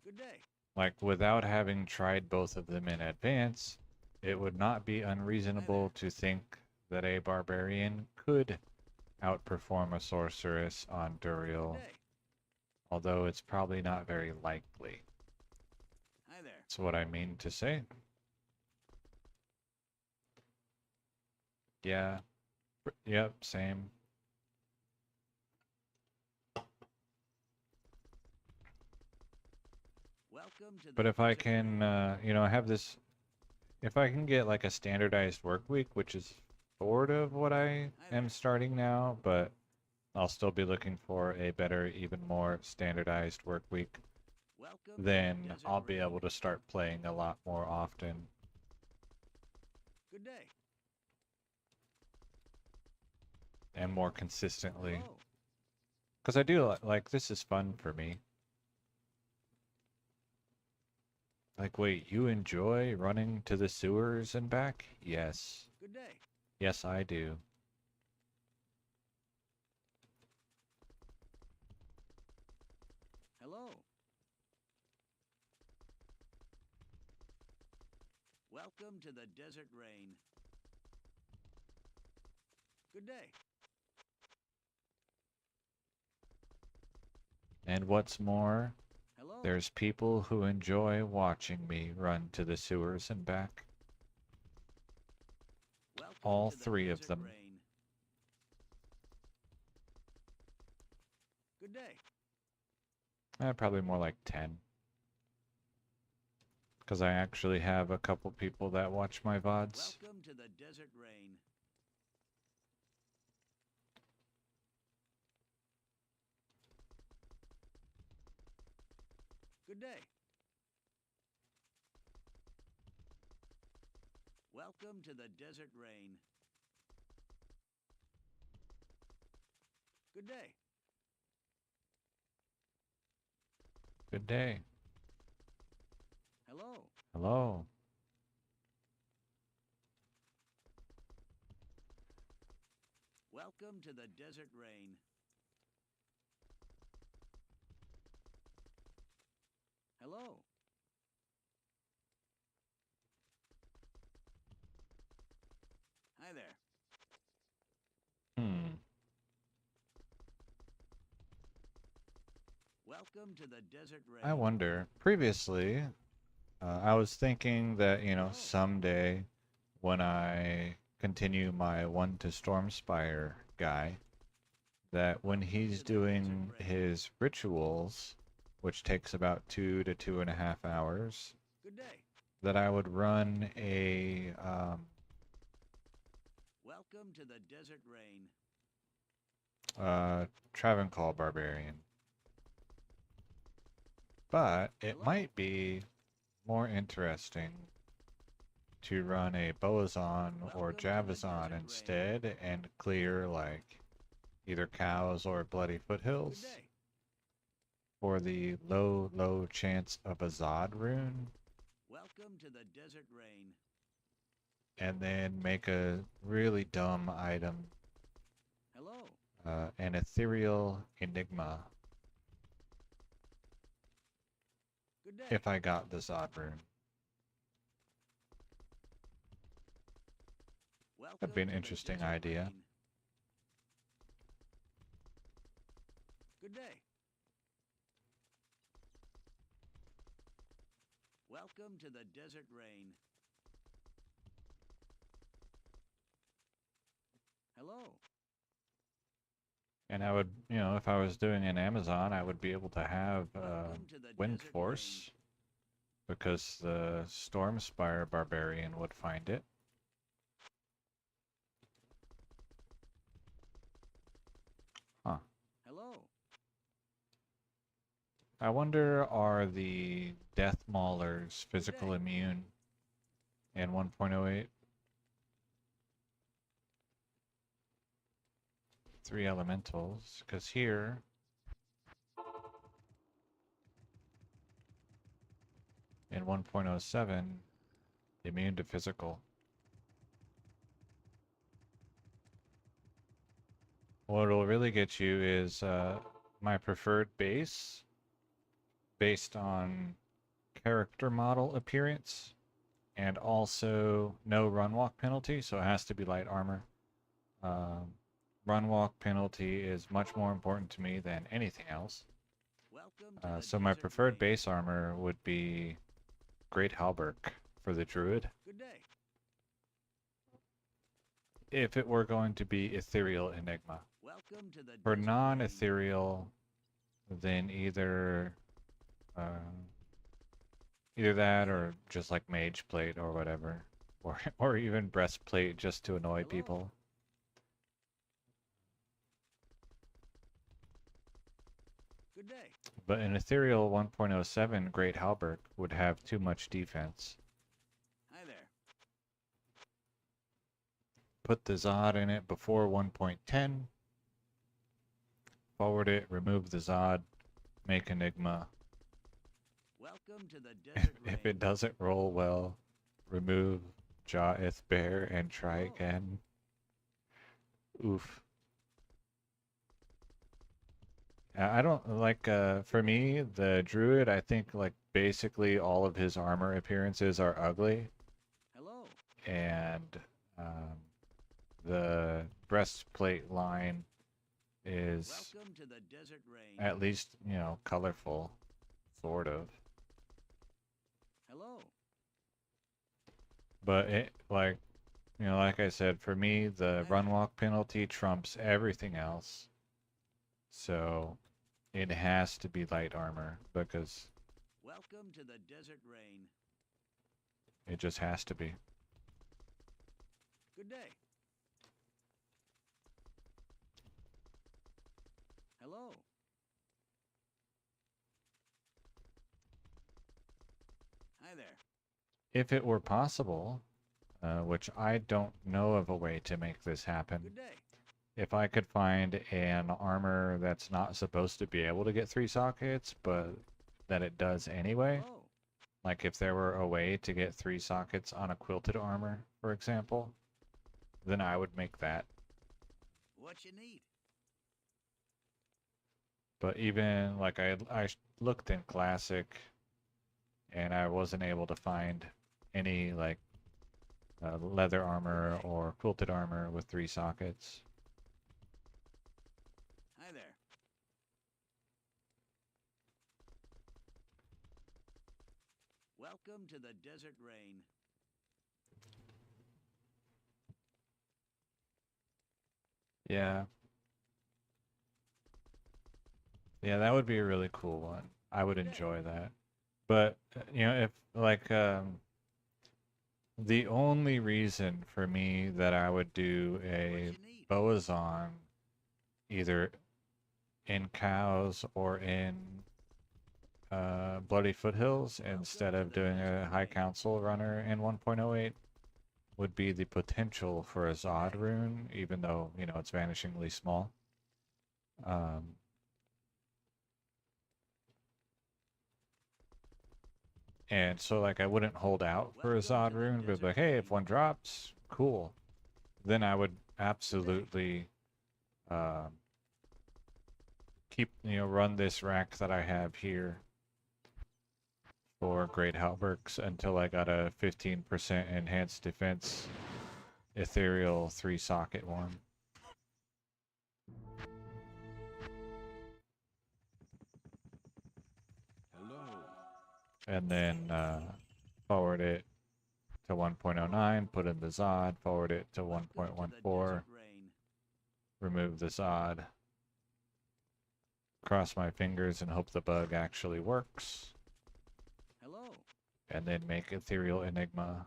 Good day. Like, without having tried both of them in advance, it would not be unreasonable to think that a barbarian could outperform a sorceress on Good Duriel, day. although it's probably not very likely. Hi there. That's what I mean to say. Yeah. Yep, same. Welcome to the But if I desert can, rain. have this, if I can get like a standardized work week, which is sort of what I Hi am there. starting now, but I'll still be looking for a better, even more standardized work week, Welcome to the then desert I'll be rain. able to start playing a lot more often Good day. and more consistently. Hello. Because I do like this is fun for me. Like, wait, you enjoy running to the sewers and back? Yes. Good day. Yes, I do. Hello. Welcome to the desert rain. Good day. And what's more, Hello. there's people who enjoy watching me run to the sewers and back. Welcome All to the three of desert them. rain. Good day. Probably more like 10. Because I actually have a couple people that watch my VODs. Welcome to the desert rain. Good day. Welcome to the desert rain. Good day. Good day. Hello. Hello. Welcome to the desert rain. Hello. Hi there. Hmm. Welcome to the desert rain. I wonder. Previously, I was thinking that, Hello. someday when I continue my one to Stormspire guy, that when Welcome he's to the desert doing rain. his rituals, which takes about 2 to 2.5 hours, Good day. that I would run a Welcome to the desert rain. Travancore Barbarian. But it Hello. might be more interesting to run a Boazon or Welcome to the Javazon desert rain. instead and clear like, either cows or bloody Good foothills day. for the low chance of a Zod rune, Welcome to the desert rain. and then make a really dumb item, Hello. an ethereal enigma, Good day. if I got the Zod rune. Welcome That'd be an to the interesting desert idea. rain. Good day. Welcome to the desert rain. Hello. And I would, if I was doing an Amazon, I would be able to have Welcome to the Wind desert Force, because the Stormspire Barbarian would find it. Huh. rain. Hello. I wonder, are the Death Maulers physical day. immune in 1.08? 3 elementals, because here in 1.07, immune to physical. What'll really get you is my preferred base based on character model appearance, and also no run walk penalty, so it has to be light armor. Run walk penalty is much more important to me than anything else. Welcome to the So my desert preferred rain. base armor would be Great Halberg for the Druid, Good day. if it were going to be Ethereal Enigma. Welcome to the For desert rain. non-ethereal, then either that or just like Mage Plate or whatever, or even Breastplate just to annoy Hello. people. Good day. But an Ethereal 1.07 Great Halberd would have too much defense. Hi there. Put the Zod in it before 1.10. Forward it, remove the Zod, make Enigma. Welcome to the desert rain. If it doesn't roll well, remove Jaeth Bear and try Hello. again. Oof. I don't like, for me, the Druid, I think like basically all of his armor appearances are ugly, Hello. and the breastplate line is Welcome to the desert rain. at least, colorful, sort of. Hello. But it, like I said, for me, the run walk penalty trumps everything else. So it has to be light armor, because Welcome to the desert rain. it just has to be. Good day. Hello. Hi there. If it were possible, which I don't know of a way to make this happen, Good day. if I could find an armor that's not supposed to be able to get 3 sockets, but that it does anyway, Hello. like if there were a way to get 3 sockets on a quilted armor, for example, then I would make that. What you need? But even like I looked in Classic, and I wasn't able to find any like leather armor or quilted armor with 3 sockets. Hi there. Welcome to the desert rain. Yeah. Yeah, that would be a really cool one. I would enjoy that. But, if like the only reason for me that I would do What a you need? Boazon either in Cows or in Bloody Foothills instead of doing a High Council runner in 1.08 would be the potential for a Zod rune, even though, it's vanishingly small. Um, and so like I wouldn't hold out for a Zod rune, but like, hey, if one drops, cool. Then I would absolutely keep, run this rack that I have here for Great Halbergs until I got a 15% enhanced defense ethereal 3-socket one. And then forward it to 1.09, put in the Zod, forward it to 1.14, remove the Zod, cross my fingers and hope the bug actually works, Hello. and then make Ethereal Enigma.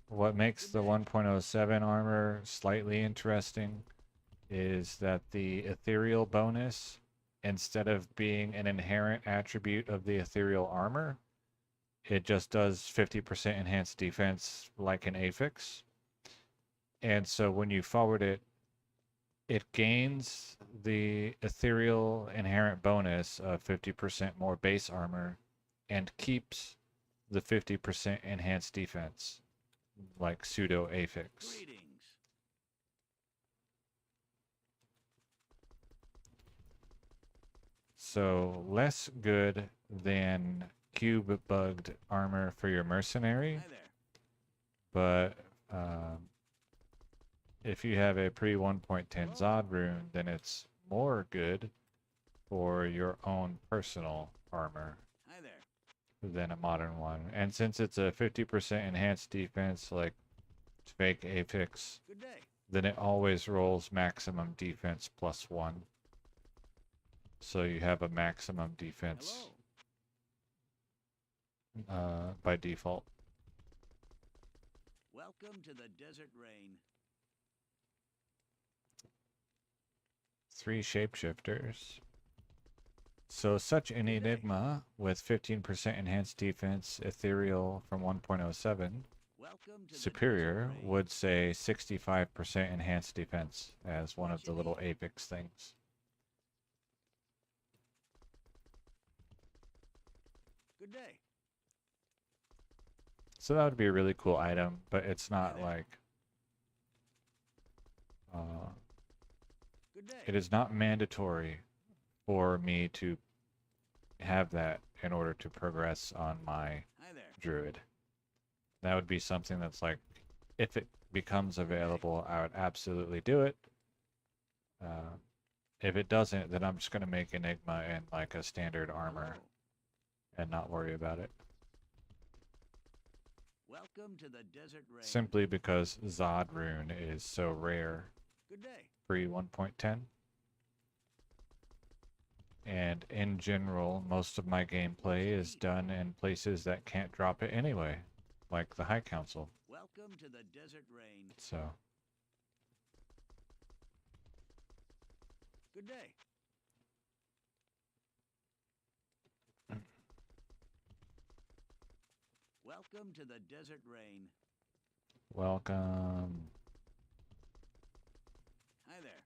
What makes the 1.07 armor slightly interesting is that the ethereal bonus, instead of being an inherent attribute of the ethereal armor, it just does 50% enhanced defense like an affix. And so when you forward it, it gains the ethereal inherent bonus of 50% more base armor and keeps the 50% enhanced defense like pseudo affix. Greetings. So less good than cube bugged armor for your mercenary, Hi there. but if you have a pre 1.10 Zod rune, then it's more good for your own personal armor Hi there. than a modern one. And since it's a 50% enhanced defense, like fake affix, Good day. then it always rolls maximum defense +1. So you have a maximum defense Hello. by default. Welcome to the desert rain. 3 shapeshifters. So such an enigma with 15% enhanced defense, ethereal from 1.07, Welcome to superior the desert rain. would say 65% enhanced defense as one of the little affix things. Good day. So that would be a really cool item, but it's not there. like Good day. it is not mandatory for me to have that in order to progress on my Hi there. druid. That would be something that's like, if it becomes available, I would absolutely do it. If it doesn't, then I'm just going to make Enigma in like a standard armor Hello. and not worry about it. Welcome to the desert rain. Simply because Zod rune is so rare Good day. pre 1.10. And in general, most of my gameplay is done in places that can't drop it anyway, like the High Council. Welcome to the desert rain. So, Good day. Welcome to the desert rain. welcome. Hi there.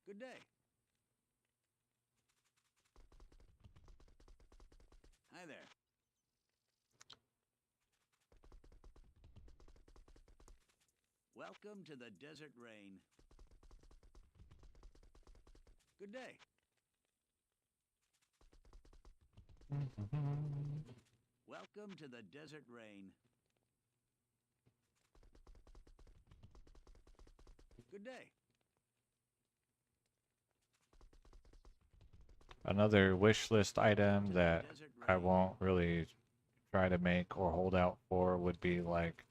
Good day. Hi there. Welcome to the desert rain. Good day. Welcome to the desert rain. Good day. Another wish list item To the that desert I rain. won't really try to make or hold out for would be like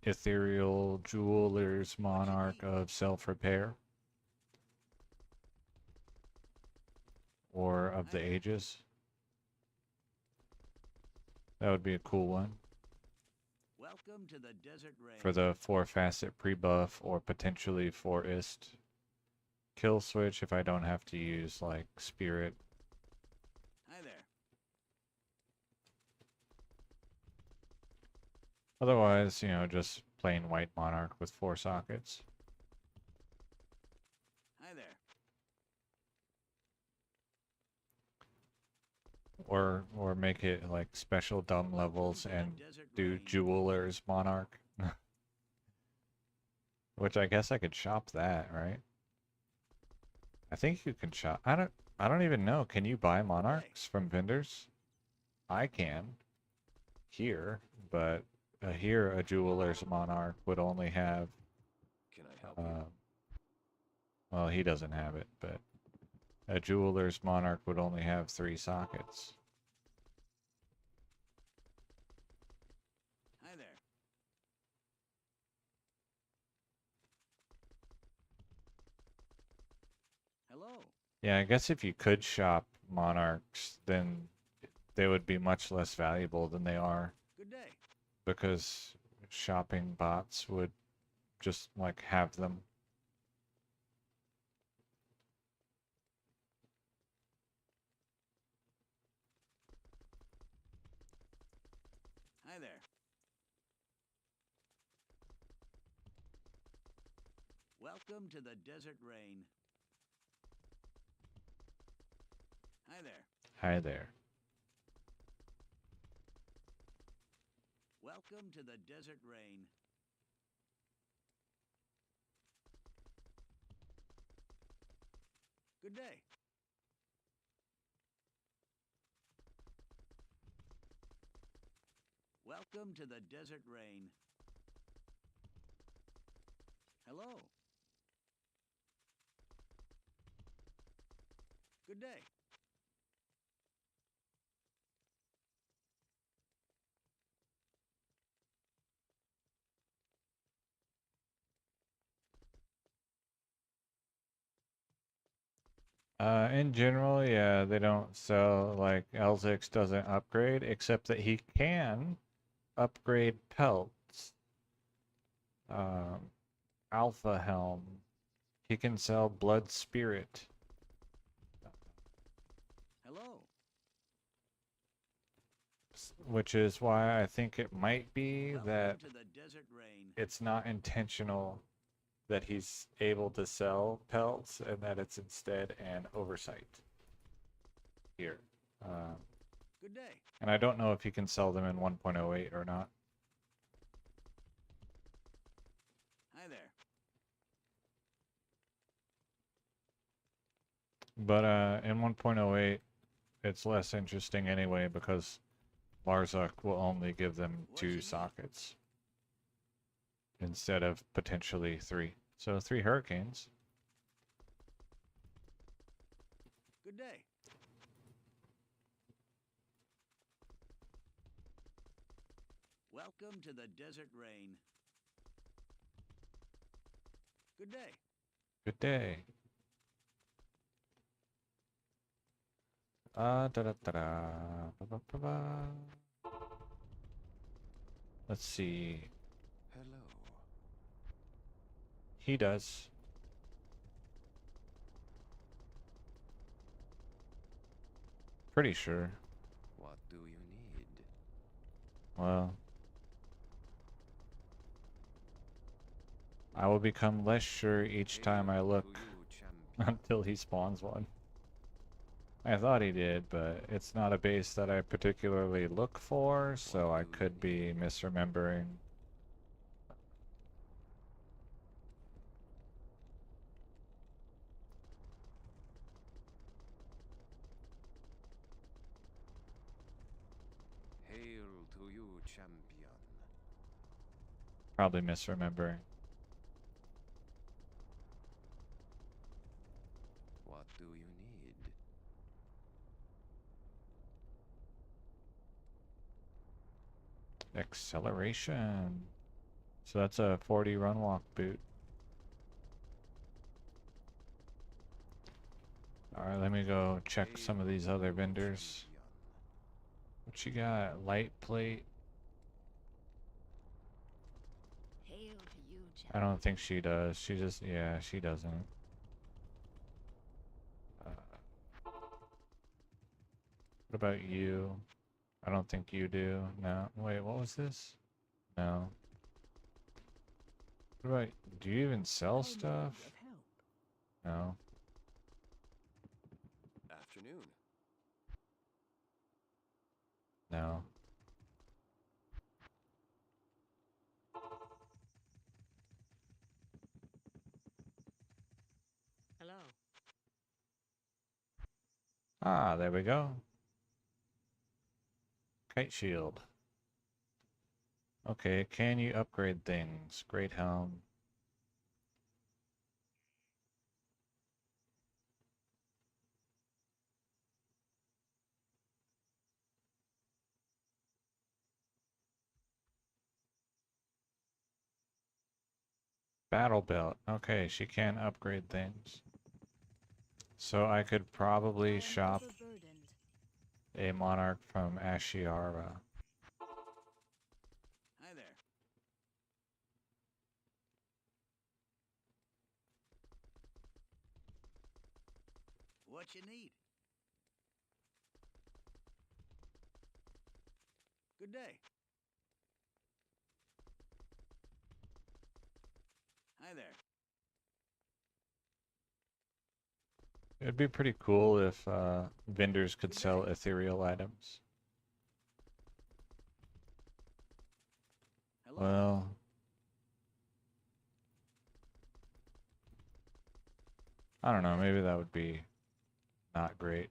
Ethereal Jeweler's Monarch of Self-Repair or of the Hi there. Ages. That would be a cool one Welcome to the desert rain. for the 4-facet pre-buff or potentially 4-ist kill switch if I don't have to use like Spirit. Hi there. Otherwise, you know, just plain white monarch with 4 sockets. Hi there. Or make it like special dumb levels Welcome to the and desert do rain. Jeweler's Monarch. Which I guess I could shop that, right? I think you can shop. I don't even know. Can you buy monarchs from vendors? I can here, but here a Jeweler's Monarch would only have Can I help you? well, he doesn't have it, but a Jeweler's Monarch would only have 3 sockets. Hi there. Hello. Yeah, I guess if you could shop monarchs, then they would be much less valuable than they are Good day. because shopping bots would just like have them. Hi there. Welcome to the desert rain. Hi there. Hi there. Welcome to the desert rain. Good day. Welcome to the desert rain. Hello. Good day. In general, yeah, they don't sell, like, Elzix doesn't upgrade, except that he can upgrade pelts. Um, Alpha Helm. He can sell Blood Spirit, Hello. which is why I think it might be Welcome that to the desert rain. it's not intentional that he's able to sell pelts and that it's instead an oversight here. Good day. And I don't know if he can sell them in 1.08 or not. Hi there. But in 1.08, it's less interesting anyway because Larzuk will only give them What you 2 need? sockets instead of potentially 3. So 3 hurricanes. Good day. Welcome to the desert rain. Good day. Good day. Da da da da. Ba, ba, ba, ba. Let's see. Hello. He does. Pretty sure. What do you need? Well, I will become less sure each time I Hail look to you, champion. until he spawns one. I thought he did, but it's not a base that I particularly look for, so What I do you could be need? misremembering. Hail to you, champion. Probably misremembering. What do you need? Acceleration. So that's a 40 run walk boot. Alright, let me go check some of Hail these to other you, vendors. champion. What you got? Light plate? Hail to you, I champion. don't think she does. She just, yeah, she doesn't. What about you? I don't think you do. No. Wait, what was this? No. What about, do you even sell I may stuff? be of help. No. Afternoon. No. Hello. Ah, there we go. Kite shield. Okay, can you upgrade things? Great helm. Battle belt. Okay, she can upgrade things. So I could I probably am shop overburdened. a monarch from Ashiara. Hi there. What you need? Good day. Hi there. It'd be pretty cool if vendors could Good sell day. ethereal items. Hello. Well, I don't know, maybe that would be not great.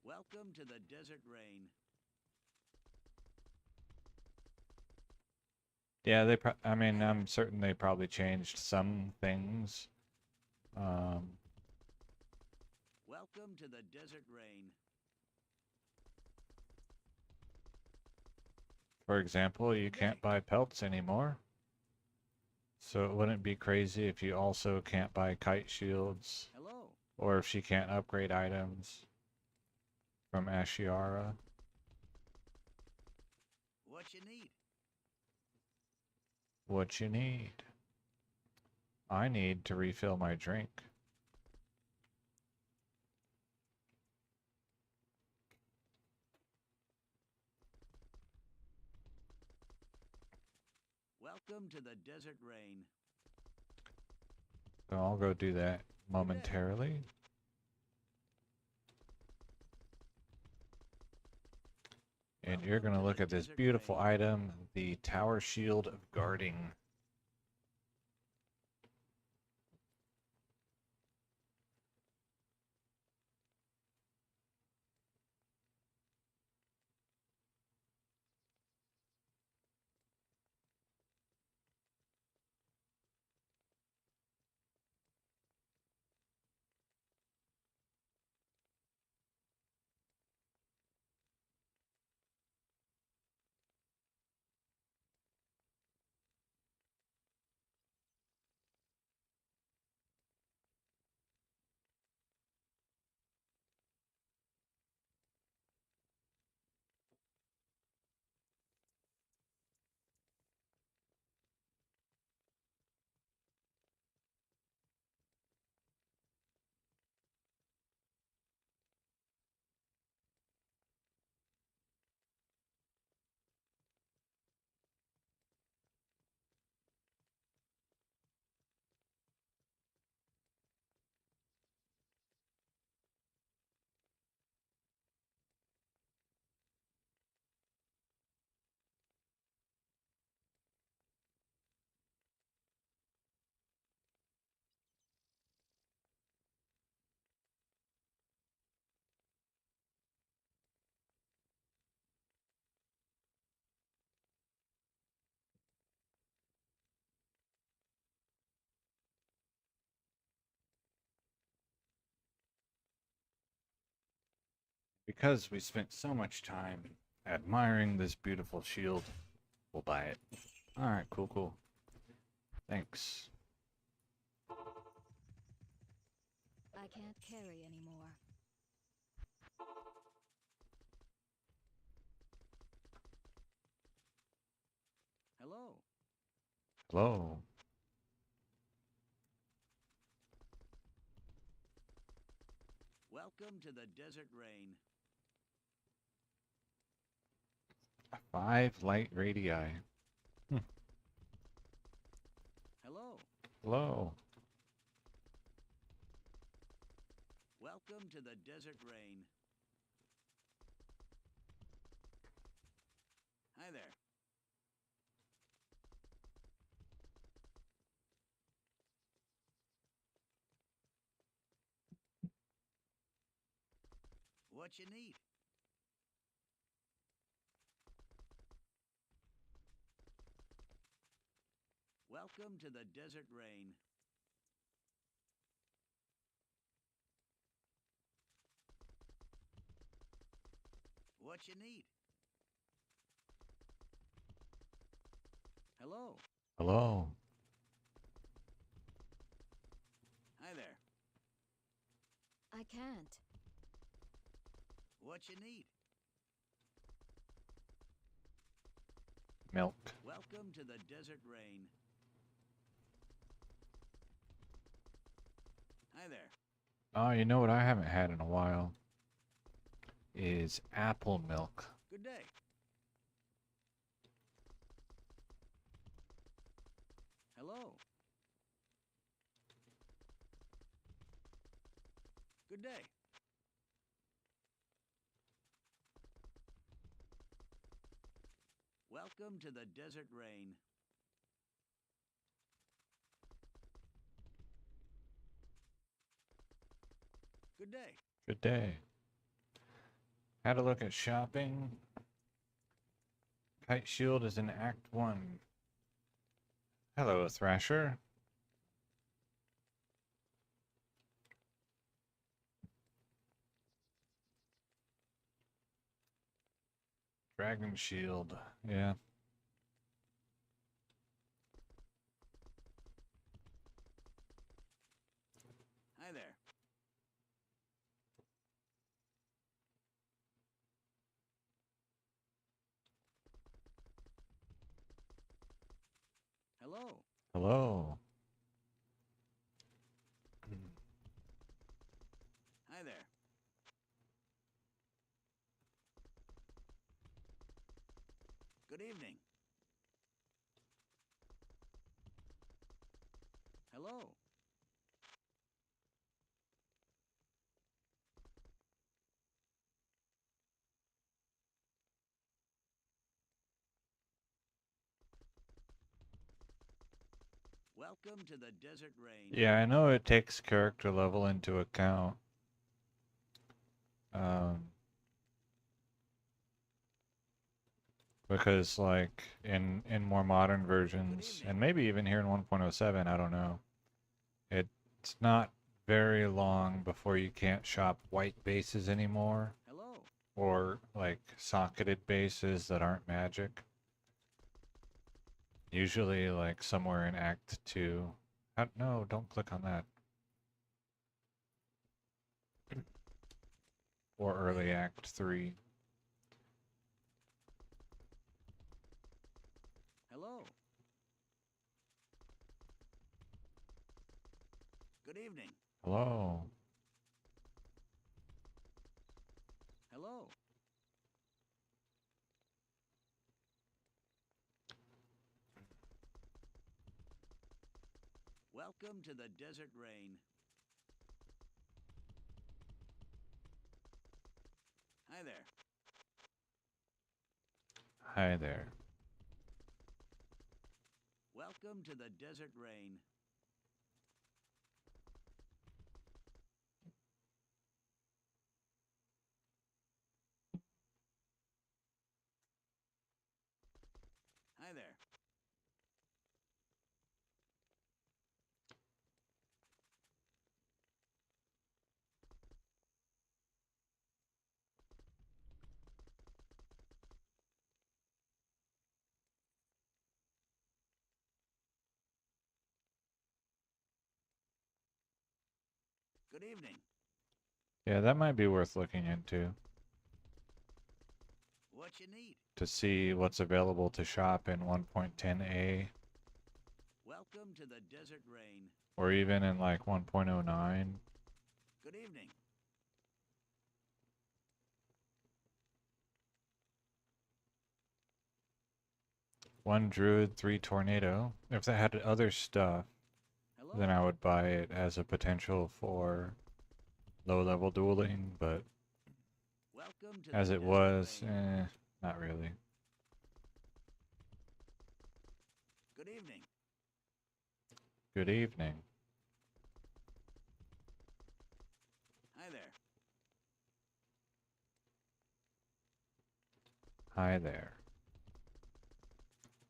Welcome to the desert rain. Yeah, I mean, I'm certain they probably changed some things. Welcome to the desert rain. For example, you Good can't day. buy pelts anymore. So it wouldn't be crazy if you also can't buy kite shields, Hello. or if she can't upgrade items from Ashiara. What you need? What you need? I need to refill my drink. Welcome to the desert rain. So I'll go do that momentarily. And you're Welcome going to to look the at this desert beautiful rain. item, the Tower Shield of Guarding. Because we spent so much time admiring this beautiful shield, we'll buy it. Alright, cool, cool. Thanks. I can't carry anymore. Hello. Hello. Welcome to the desert rain. 5 light radii. Hello. Hello. Welcome to the desert rain. Hi there. What you need? Welcome to the desert rain. What you need? Hello. Hello. Hi there. I can't. What you need? Milk. Welcome to the desert rain. Hi there. Oh, you know what I haven't had in a while? Is apple milk. Good day. Hello. Good day. Welcome to the desert rain. Good day. Good day. Had a look at shopping. Kite Shield is in Act 1. Hello, Thrasher. Dragon Shield. Yeah. Hi there. Hello. Hello. Hi there. Good evening. Hello. Welcome to the desert rain. Yeah, I know it takes character level into account. Um, because like in more modern versions, and maybe even here in 1.07, I don't know. It's not very long before you can't shop white bases anymore, Hello. or like socketed bases that aren't magic. Usually like somewhere in Act 2. No, don't click on that. Or early Act 3. Hello. Good evening. Hello. Hello. Welcome to the desert rain. Hi there. Hi there. Welcome to the desert rain. Hi there. Good evening. Yeah, that might be worth looking into What you need? to see what's available to shop in 1.10a Welcome to the desert rain. or even in like 1.09. Good evening. 1 druid, 3 tornado. If that had other stuff, Hello. then I would buy it as a potential for low-level dueling, but Welcome to as the it desert was, rain. not really. Good evening. Good evening. Hi there. Hi there.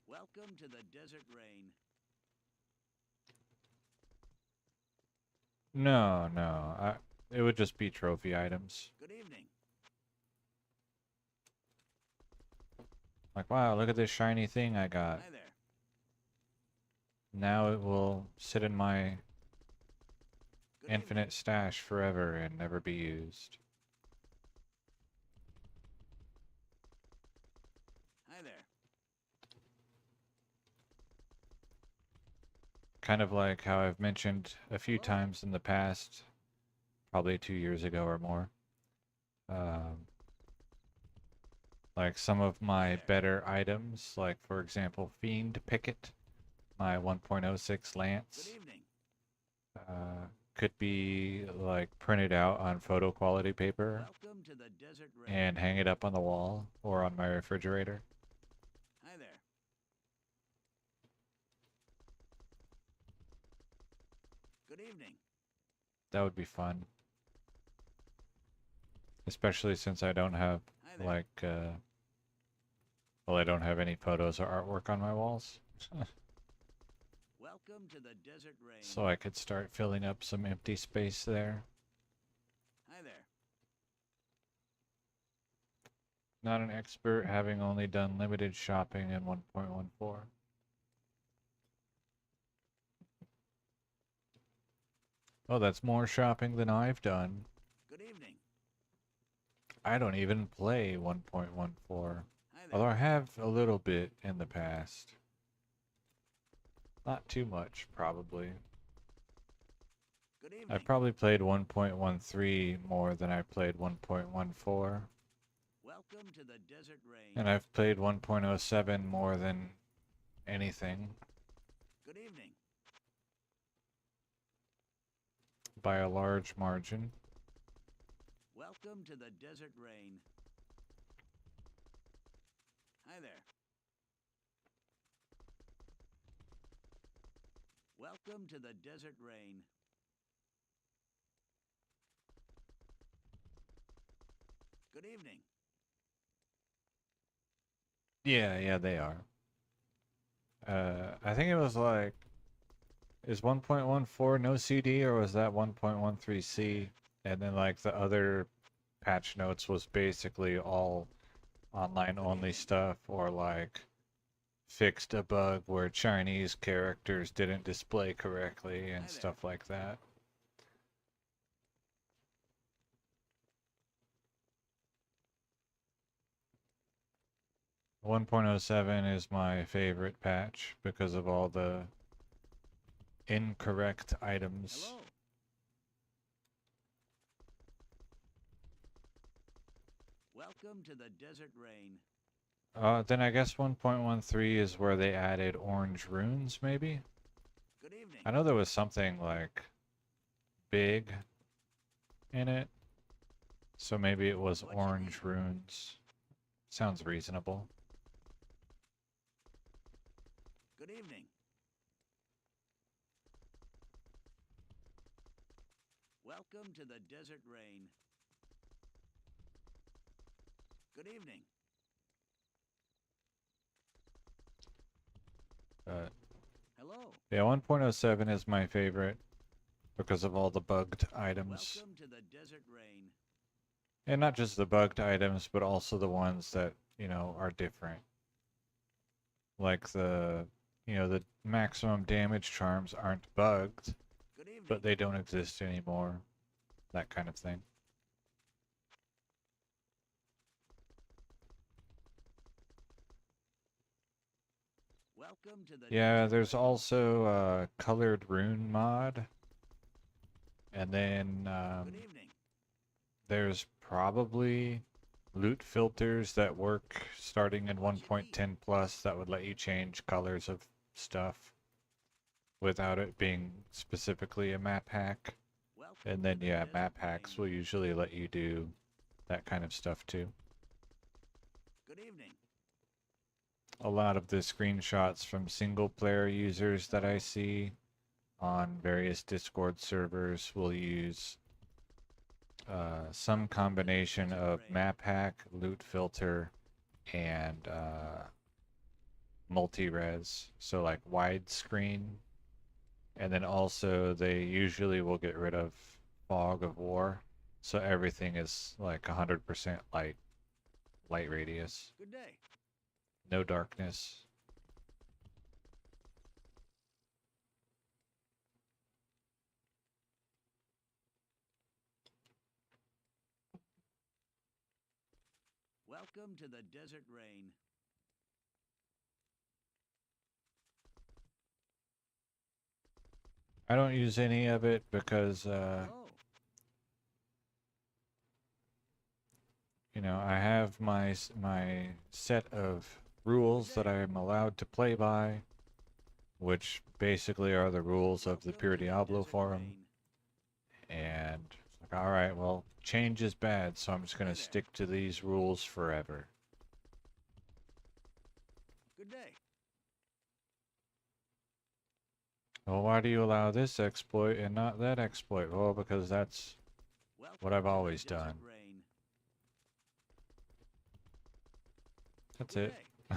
Welcome to the desert rain. No, it would just be trophy items. Good evening. Like, wow, look at this shiny thing I got. Hi there. Now it will sit in my Good infinite stash forever and never be used. Evening. Hi there. Kind of like how I've mentioned a few Hello? times in the past, probably 2 years ago or more. Like some of my better items, like for example, Fiend Picket, my 1.06 Good Lance, evening. could be like printed out on photo quality paper Welcome to the desert rain. and hang it up on the wall or on my refrigerator. Hi there. Good evening. That would be fun. Especially since I don't have Hi there. like well, I don't have any photos or artwork on my walls. Welcome to the desert rain. So I could start filling up some empty space there. Hi there. Not an expert, having only done limited shopping in 1.14. Oh, that's more shopping than I've done. Good evening. I don't even play 1.14. Hi there. Although I have a little bit in the past. Not too much, probably. Good evening. I probably played 1.13 more than I played 1.14. Welcome to the desert rain. And I've played 1.07 more than anything Good evening. by a large margin. Welcome to the desert rain. Hi there. Welcome to the desert rain. Good evening. Yeah, they are. I think it was like, is 1.14 no CD or was that 1.13C? And then like the other patch notes was basically all online only stuff or like fixed a bug where Chinese characters didn't display correctly and Hi there. stuff like that. One 1.07 is my favorite patch because of all the incorrect items. Hello. Welcome to the desert rain. Then I guess 1.13 is where they added orange runes, maybe? Good evening. I know there was something like big in it, so maybe it was What you orange need? runes. Sounds reasonable. Good evening. Welcome to the desert rain. Good evening. Hello. Yeah, 1.07 is my favorite because of all the bugged items. Welcome to the desert rain. And not just the bugged items, but also the ones that, are different. Like the maximum damage charms aren't bugged, Good evening. but they don't exist anymore. That kind of thing. Welcome to the Yeah, desert there's rain. also a colored rune mod. And then Good evening. there's probably loot filters that work starting in What you need? 1.10 plus that would let you change colors of stuff without it being specifically a map hack. Welcome And to then the yeah, desert map hacks will rain. usually let you do that kind of stuff too. Good evening. A lot of the screenshots from single player users that I see on various Discord servers will use some combination of map hack, loot filter, and multi-res. So like widescreen. And then also they usually will get rid of fog of war. So everything is like 100% light radius. Good day. No darkness. Welcome to the desert rain. I don't use any of it because Hello. you know, I have my set of rules that I am allowed to play by, which basically are the rules of the Welcome Pure to the Diablo desert forum. rain. And it's like, all right, well, change is bad, so I'm just gonna Hi there. stick to these rules forever. Good day. Well, why do you allow this exploit and not that exploit? Well, because that's Welcome what I've to the always desert done. rain. That's Good it. day.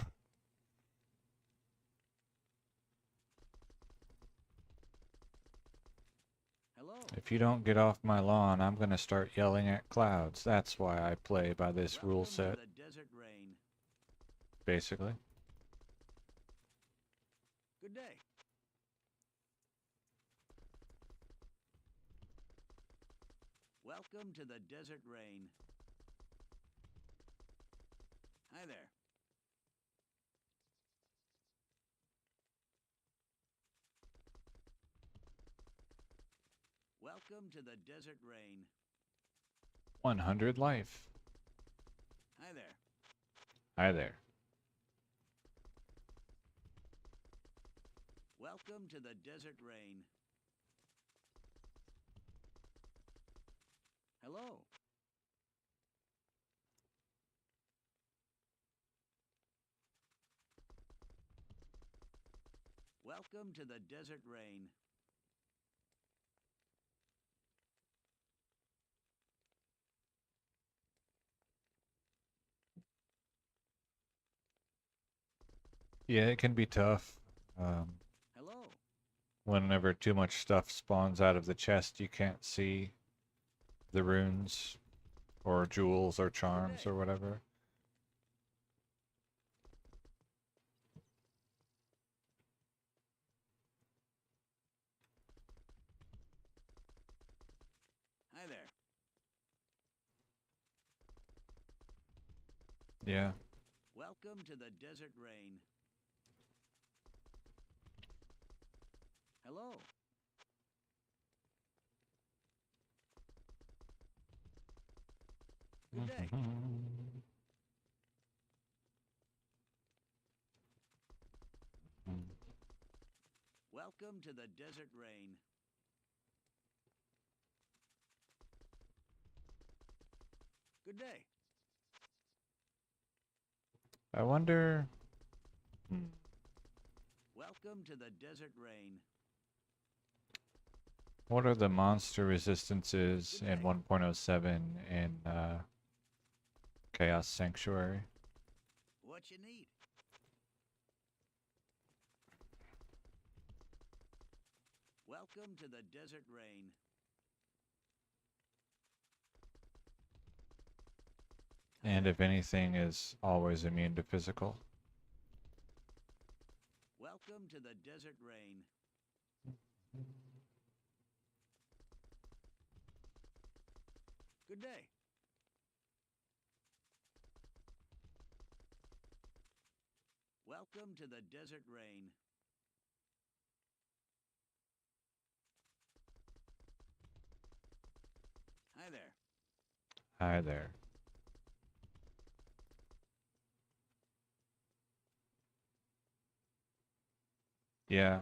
Hello. If you don't get off my lawn, I'm gonna start yelling at clouds. That's why I play by this rule Welcome set, to the desert rain. basically. Good day. Welcome to the desert rain. Hi there. Welcome to the desert rain. 100 life. Hi there. Hi there. Welcome to the desert rain. Hello. Welcome to the desert rain. Yeah, it can be tough. Hello. Whenever too much stuff spawns out of the chest, you can't see the runes or jewels or charms day. or whatever. Hi there. Yeah. Welcome to the desert rain. Hello. Good day. Welcome to the desert rain. Good day. I wonder. Welcome to the desert rain. What are the monster resistances Good in day. 1.07 in Chaos Sanctuary? What you need? Welcome to the desert rain. Hi And there. if anything is always immune to physical. Welcome to the desert rain. Good day. Welcome to the desert rain. Hi there. Hi there. Yeah.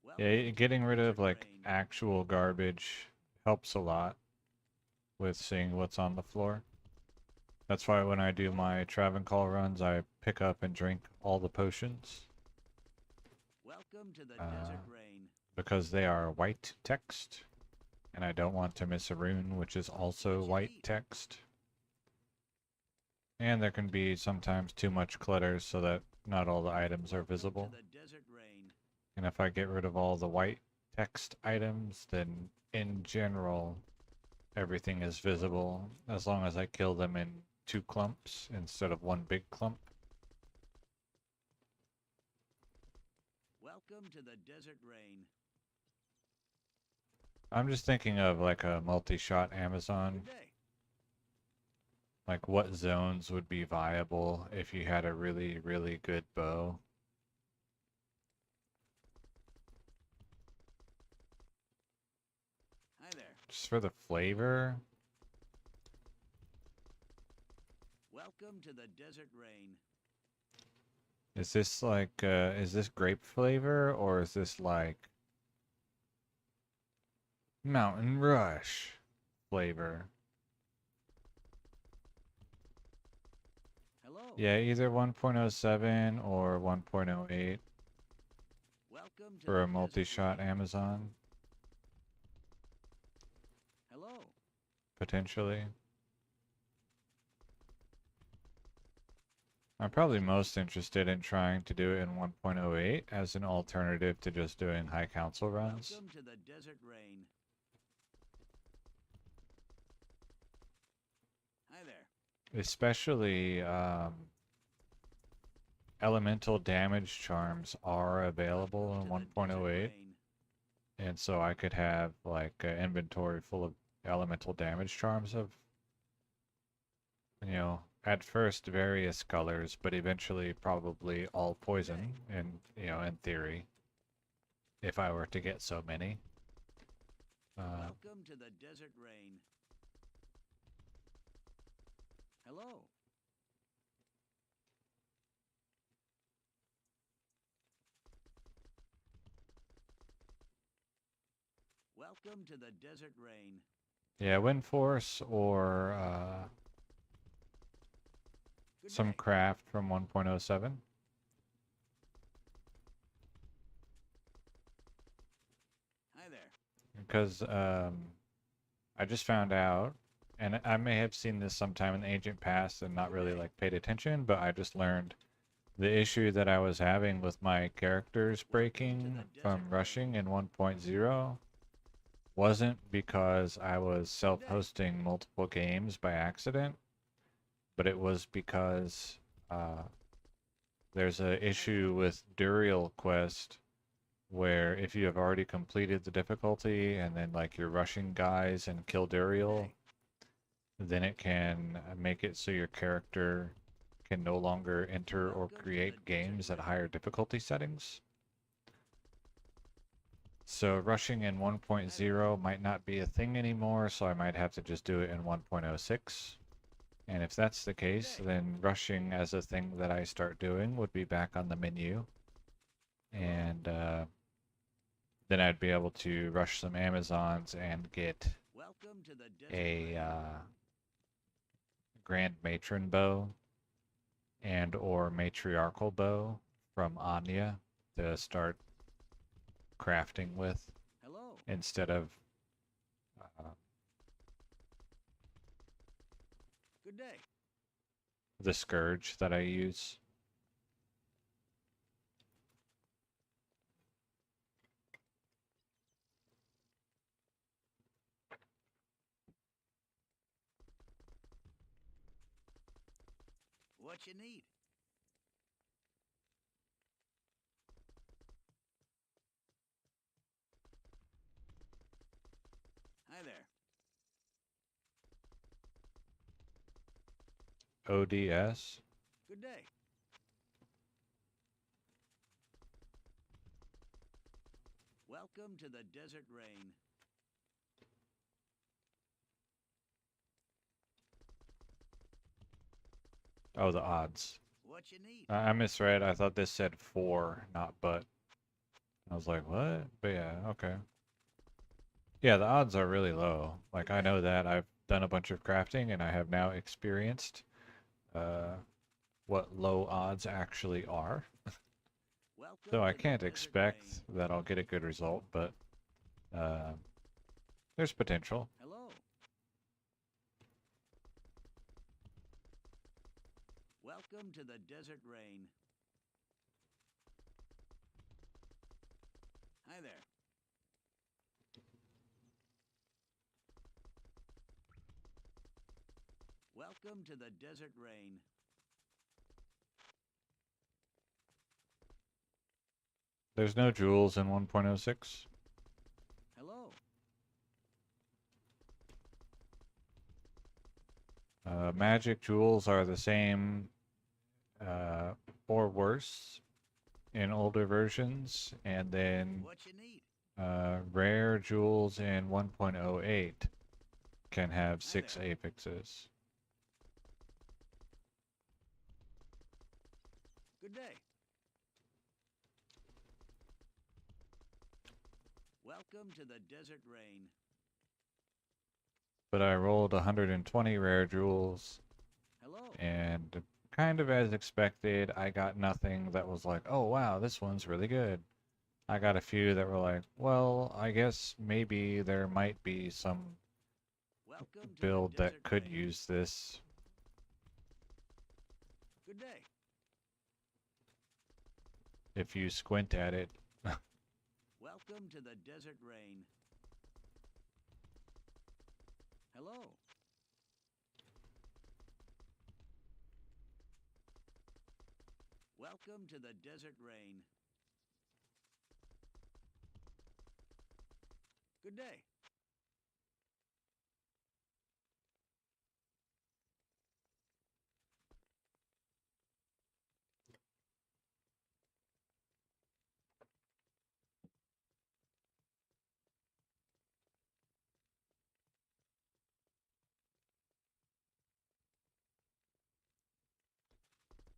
Welcome Yeah, to getting the rid of desert like rain. actual garbage helps a lot with seeing what's on the floor. That's why when I do my Travencall runs, I pick up and drink all the potions, Welcome to the uh, desert rain. because they are white text, and I don't want to miss a rune, which is also What you white need? text. And there can be sometimes too much clutter so that not all the items are Welcome visible. to the desert rain. And if I get rid of all the white text items, then in general, everything is visible as long as I kill them in 2 clumps instead of one big clump. Welcome to the desert rain. I'm just thinking of like a multi-shot Amazon. Good day. Like what zones would be viable if you had a really, really good bow? Hi there. Just for the flavor? Welcome to the desert rain. Is this like, is this grape flavor or is this like Mountain Rush flavor? Hello. Yeah, either 1.07 or 1.08 Welcome to for the a desert multi-shot rain. Amazon, Hello. potentially. I'm probably most interested in trying to do it in 1.08 as an alternative to just doing high council runs. Welcome to the desert rain. Hi there. Especially elemental damage charms are available Welcome in to the desert 1.08, rain. and so I could have like an inventory full of elemental damage charms of, at first various colors, but eventually probably all poison in theory, if I were to get so many. Welcome to the desert rain. Hello. Welcome to the desert rain. Yeah, Wind Force or Good some day. craft from 1.07. Hi there. Because I just found out, and I may have seen this sometime in the ancient past and not really like paid attention, but I just learned the issue that I was having with my characters breaking from rushing in 1.0 wasn't because I was self-hosting multiple games by accident, but it was because there's an issue with Duriel Quest where if you have already completed the difficulty and then like you're rushing guys and kill Duriel, then it can make it so your character can no longer enter or create games at higher difficulty settings. So rushing in 1.0 might not be a thing anymore, so I might have to just do it in 1.06. And if that's the case, then rushing as a thing that I start doing would be back on the menu. And then I'd be able to rush some Amazons and get Welcome to the desert a rain. Grand Matron bow and or matriarchal bow from Anya to start crafting with Hello. instead of Good day. the scourge that I use. What you need? Hi there. ODS. Good day. Welcome to the desert rain. Oh, the odds. What you need? I misread. I thought this said 4, not but. I was like, what? But yeah, okay. Yeah, the odds are really low. Like, I know that I've done a bunch of crafting and I have now experienced uh, what low odds actually are. Welcome So I to the can't desert expect rain. that I'll get a good result, but uh, there's potential. Hello. Welcome to the desert rain. Hi there. Welcome to the desert rain. There's no jewels in 1.06. Hello. Magic jewels are the same or worse in older versions, and then What you need? rare jewels in 1.08 can have Hi 6 there. apexes. Good day. Welcome to the desert rain. But I rolled 120 rare jewels, Hello. and kind of as expected, I got nothing that was like, oh wow, this one's really good. I got a few that were like, well, I guess maybe there might be some Welcome to build the that desert could rain. use this. Good day. If you squint at it. Welcome to the desert rain. Hello. Welcome to the desert rain. Good day.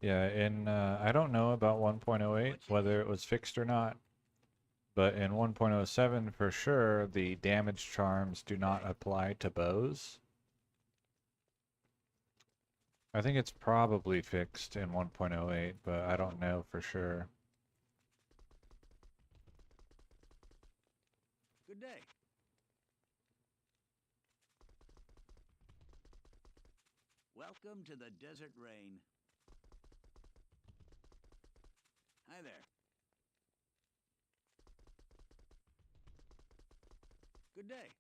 Yeah, and I don't know about 1.08, What you whether need? it was fixed or not, but in 1.07 for sure, the damage charms do Good not day. apply to bows. I think it's probably fixed in 1.08, but I Hello. don't know for sure. Good day. Welcome to the desert rain. Hi there. Good day.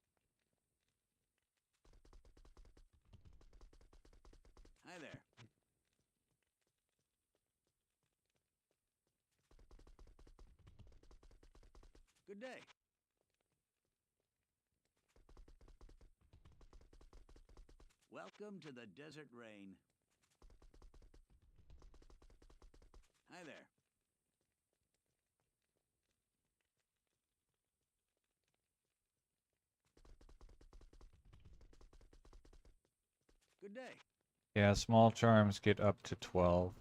Hi there. Good day. Welcome to the desert rain. Hi there. Good day. Yeah, small charms get up to 12.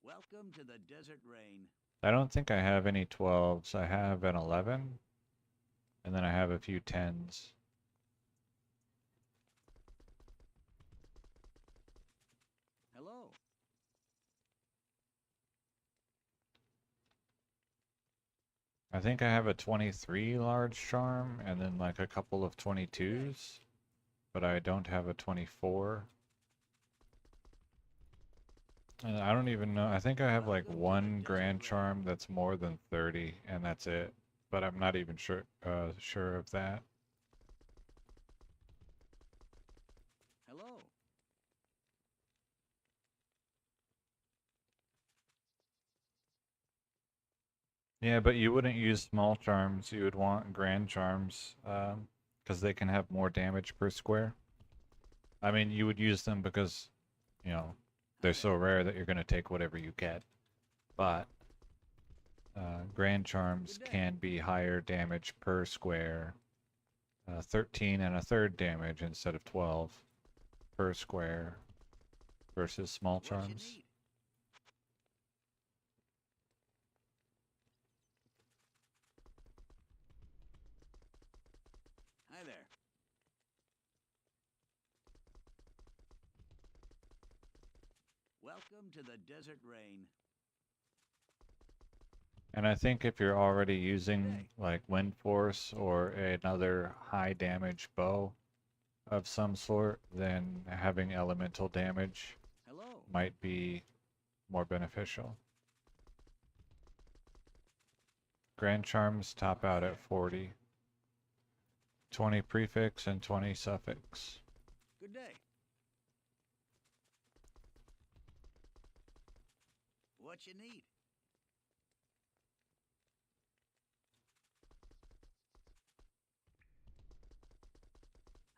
Welcome to the desert rain. I don't think I have any 12s. I have an 11, and then I have a few 10s. Hello. I think I have a 23 large charm, and then like a couple of Good day. 22s, but I don't have a 24. And I don't even know. I think I have like Welcome to the one desert grand rain. charm that's more than 30, and that's it. But I'm not even sure of that. Hello. Yeah, but you wouldn't use small charms. You would want grand charms, because they can have more damage per square. I mean, you would use them because, you know, Hi they're so there. rare that you're going to take whatever you get. But grand charms Good day. can be higher damage per square, 13 and a third damage instead of 12 per square versus small What you charms. need? Welcome to the desert rain. And I think if you're already using like Wind Force or another high damage bow of some sort, then having elemental damage Hello. might be more beneficial. Grand Charms top out at 40. 20 prefix and 20 suffix. Good day. What you need?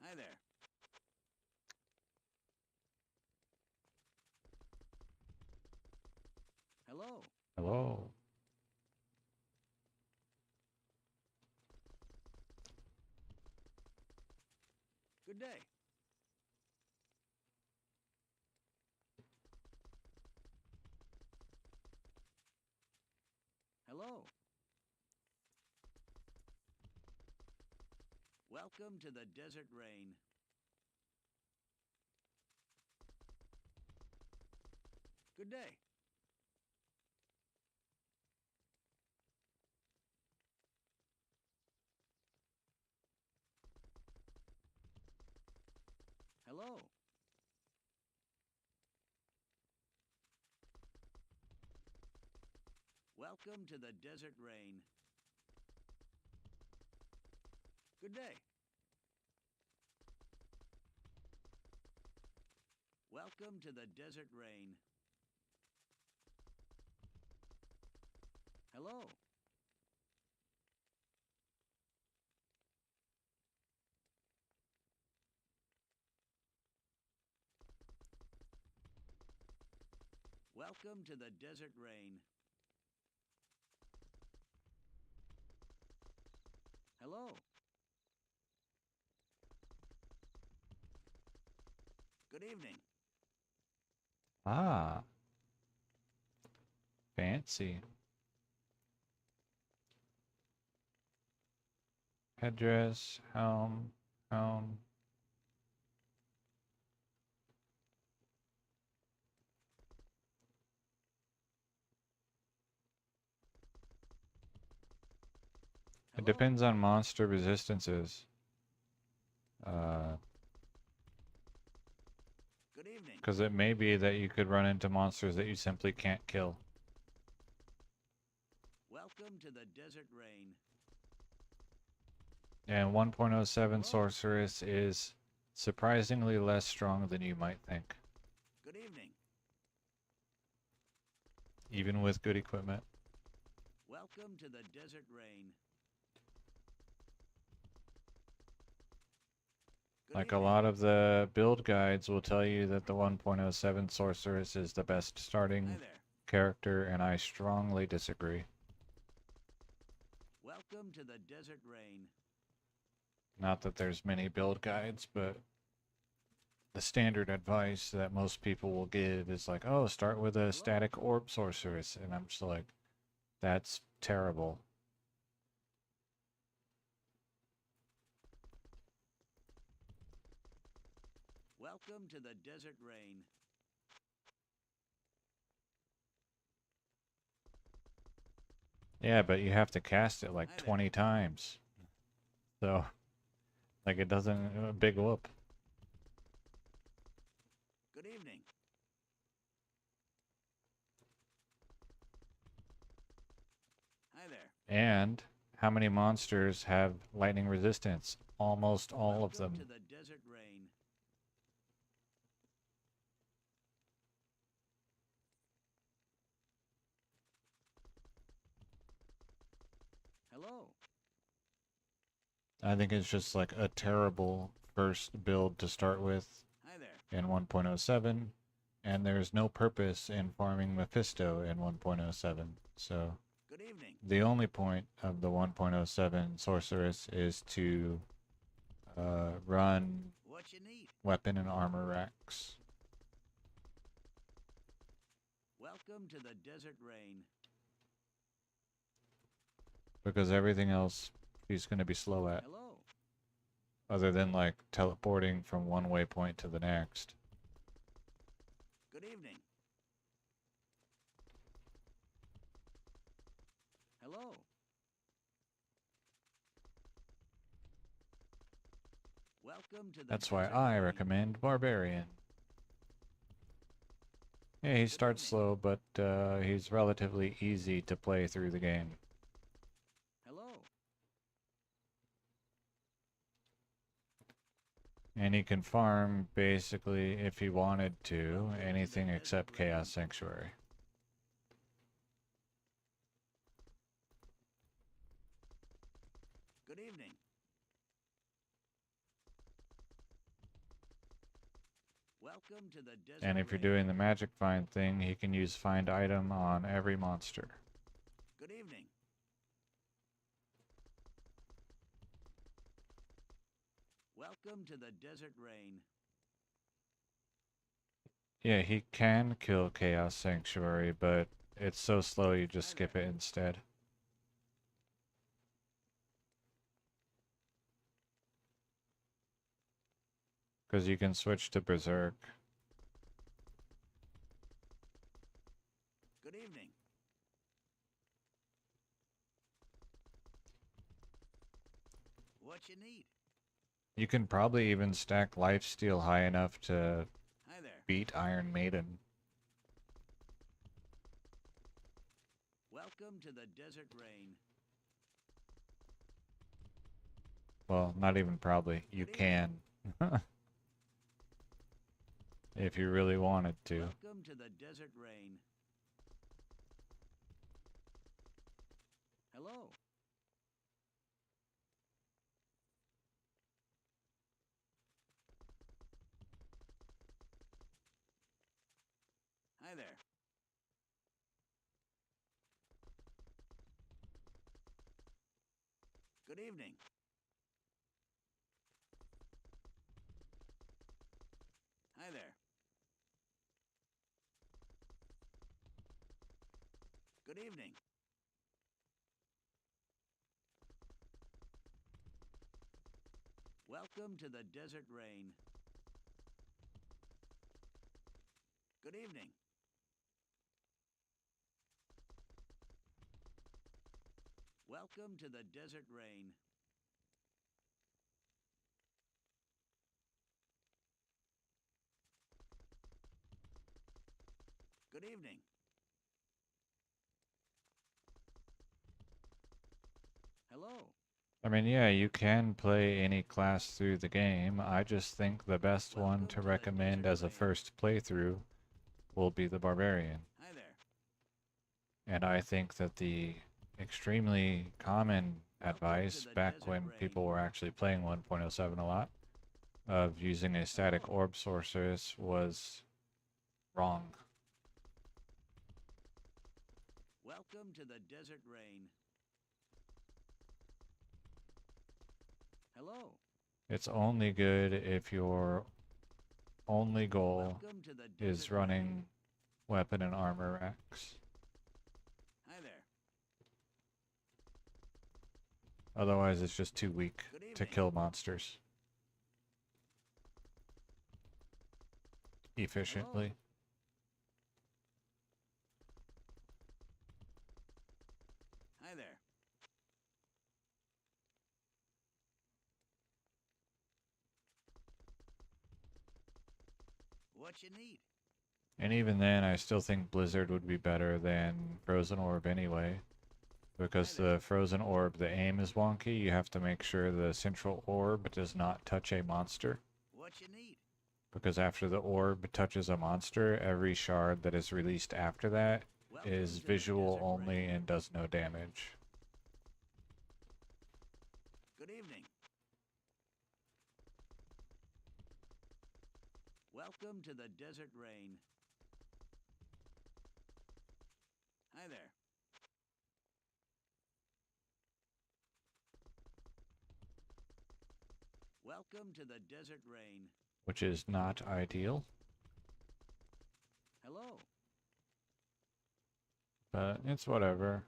Hi there. Hello. Hello. Good day. Hello. Welcome to the desert rain. Good day. Hello. Welcome to the desert rain. Good day. Welcome to the desert rain. Hello. Welcome to the desert rain. Hello. Good evening. Ah, fancy. Headdress, helm, helm. It Hello. depends on monster resistances. Good evening. Because it may be that you could run into monsters that you simply can't kill. Welcome to the desert rain. And 1.07 Hello. Sorceress is surprisingly less strong than you might think, Good evening. even with good equipment. Welcome to the desert rain. Good Like a evening. lot of the build guides will tell you that the 1.07 Sorceress is the best Hi starting there. character, and I strongly disagree. Welcome to the desert rain. Not that there's many build guides, but the standard advice that most people will give is like, oh, start with a static orb sorceress. And I'm just like, that's terrible. Welcome to the desert rain. Yeah, but you have to cast it like Hi there. 20 times. So, like, it doesn't, a big whoop. Good evening. Hi there. And how many monsters have lightning resistance? Almost all of Welcome them. to the desert rain. Hello. I think it's just like a terrible first build to start with Hi there. in 1.07, and there's no purpose in farming Mephisto in 1.07. So Good evening. the only point of the 1.07 Sorceress is to run What you need? weapon and armor racks. Welcome to the desert rain. Because everything else he's going to be slow at, Hello. other than like teleporting from one waypoint to the next. Good evening. Hello. Welcome to the That's why desert I rain. recommend Barbarian. Yeah, he starts slow, but he's relatively easy to play through the game. Hello. And he can farm, basically, if he wanted to, anything except Chaos Sanctuary. Good evening. Welcome to the desert And if you're rain. doing the magic find thing, he can use find item on every monster. Good evening. Welcome to the desert rain. Yeah, he can kill Chaos Sanctuary, but it's so slow you just skip it instead. Because you can switch to Berserk. Good evening. What you need? You can probably even stack lifesteal high enough to Hi there. beat Iron Maiden. Welcome to the desert rain. Well, not even probably. You can. If you really wanted to. Welcome to the desert rain. Hello. Hi there. Good evening. Hi there. Good evening. Welcome to the desert rain. Good evening. Welcome to the desert rain. Good evening. Hello. I mean, yeah, you can play any class through the game. I just think the best one Welcome to to the recommend desert as a rain. first playthrough will be the Barbarian. Hi there. And I think that the extremely common advice the back desert when rain. people were actually playing 1.07 a lot of using a static Hello. orb sorceress was wrong. Welcome to the desert rain. Hello. It's only good if your only goal Welcome to the is desert running rain. weapon and armor racks. Hi there. Otherwise, it's just too weak Good to evening. kill monsters efficiently. Hi there. What you need? And even then, I still think Blizzard would be better than Frozen Orb anyway. Because Hi there. the Frozen Orb, the aim is wonky. You have to make sure the central orb does not touch a monster. What you need? Because after the orb touches a monster, every shard that is released after that Welcome is to the visual desert only rain. and does no damage. Good evening. Welcome to the desert rain. Hi there. Welcome to the desert rain. Which is not ideal. Hello. But it's whatever.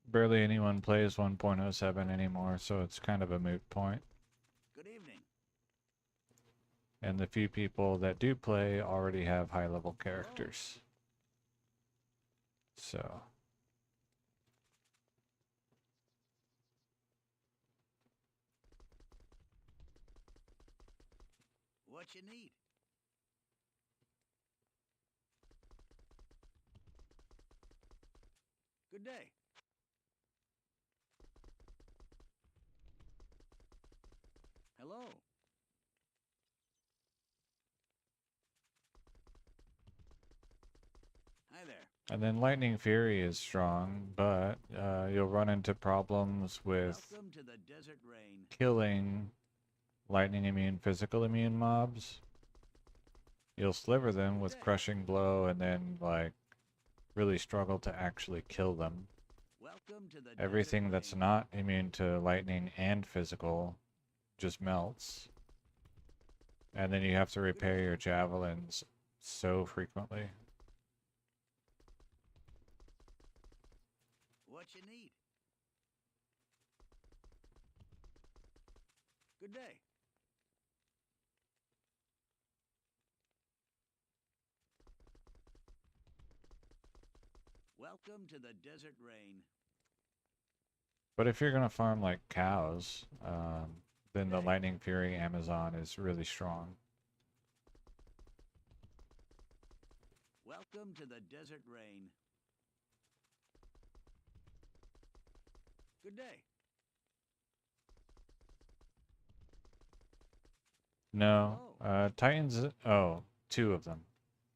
Barely anyone plays 1.07 anymore, so it's kind of a moot point. Good evening. And the few people that do play already have high level characters. So What you need? Good day. Hello. Hi there. And then Lightning Fury is strong, but you'll run into problems with Welcome to the desert rain. killing lightning immune, physical immune mobs. You'll sliver them with crushing blow and then like really struggle to actually kill them. Welcome to the Everything desert that's rain. not immune to lightning and physical just melts. And then you have to repair your javelins so frequently. What you need? Good day. Welcome to the desert rain. But if you're gonna farm like cows, then the Lightning Fury Amazon is really strong. Welcome to the desert rain. Good day. No, Titans, oh, 2 of them.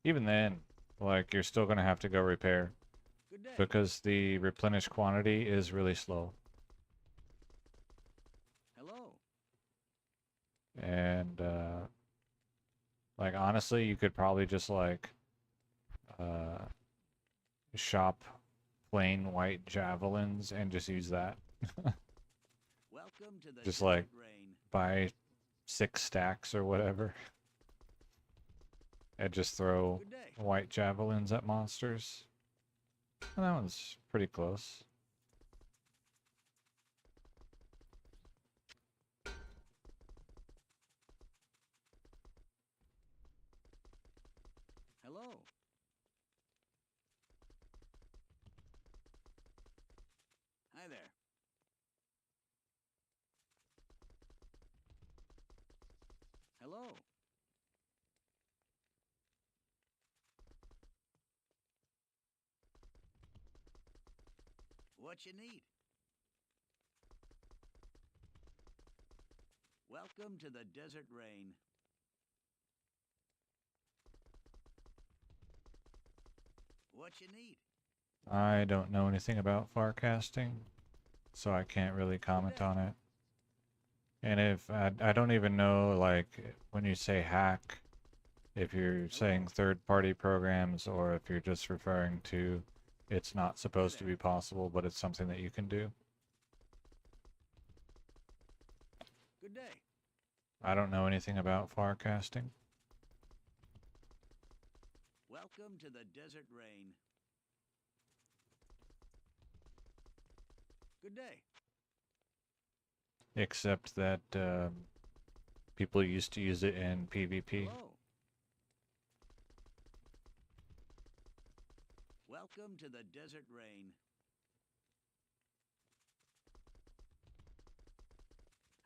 Even then, like, you're still gonna have to go repair Good day. because the replenish quantity is really slow. Hello. And, like, honestly, you could probably just, like, shop plain white javelins and just use that. Welcome to the Just, desert like, rain. Buy 6 stacks or whatever. And just throw Good day. white javelins at monsters. And that one's pretty close. Hello. Hi there. Hello. What you need? Welcome to the desert rain. What you need? I don't know anything about farcasting, so I can't really comment on it. And if I don't even know, like, when you say hack, if you're saying third-party programs or if you're just referring to it's not supposed to be possible, but it's something that you can do. Good day. I don't know anything about farcasting. Welcome to the desert rain. Good day. Except that people used to use it in PvP. Hello. Welcome to the desert rain.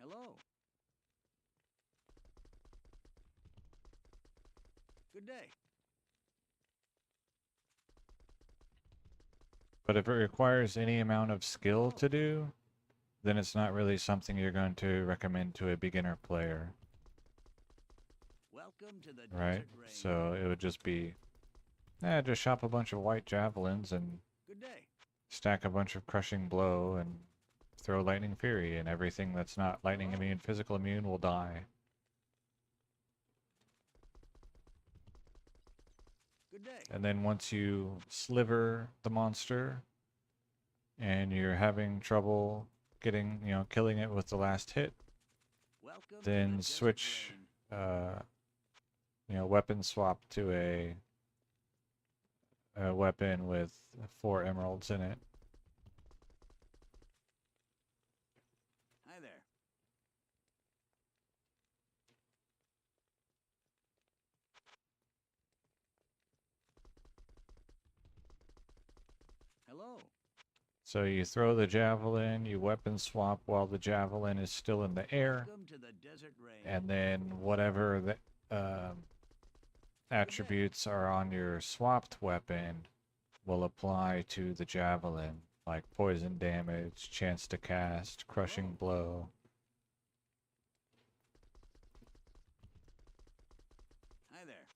Hello. Good day. But if it requires any amount of skill to do, then it's not really something you're going to recommend to a beginner player, Welcome to the right? desert rain. So it would just be, just shop a bunch of white javelins and Good day. stack a bunch of crushing blow and throw lightning fury, and everything that's not lightning immune, physical immune will die. Good day. And then once you sliver the monster and you're having trouble getting, killing it with the last hit, Welcome to the then desert switch, rain. weapon swap to a weapon with 4 emeralds in it. Hi there. Hello. So you throw the javelin, you weapon swap while the javelin is still in the air, Welcome to the desert rain. and then whatever attributes are on your swapped weapon will apply to the javelin, like poison damage, chance to cast, crushing blow. Hi there.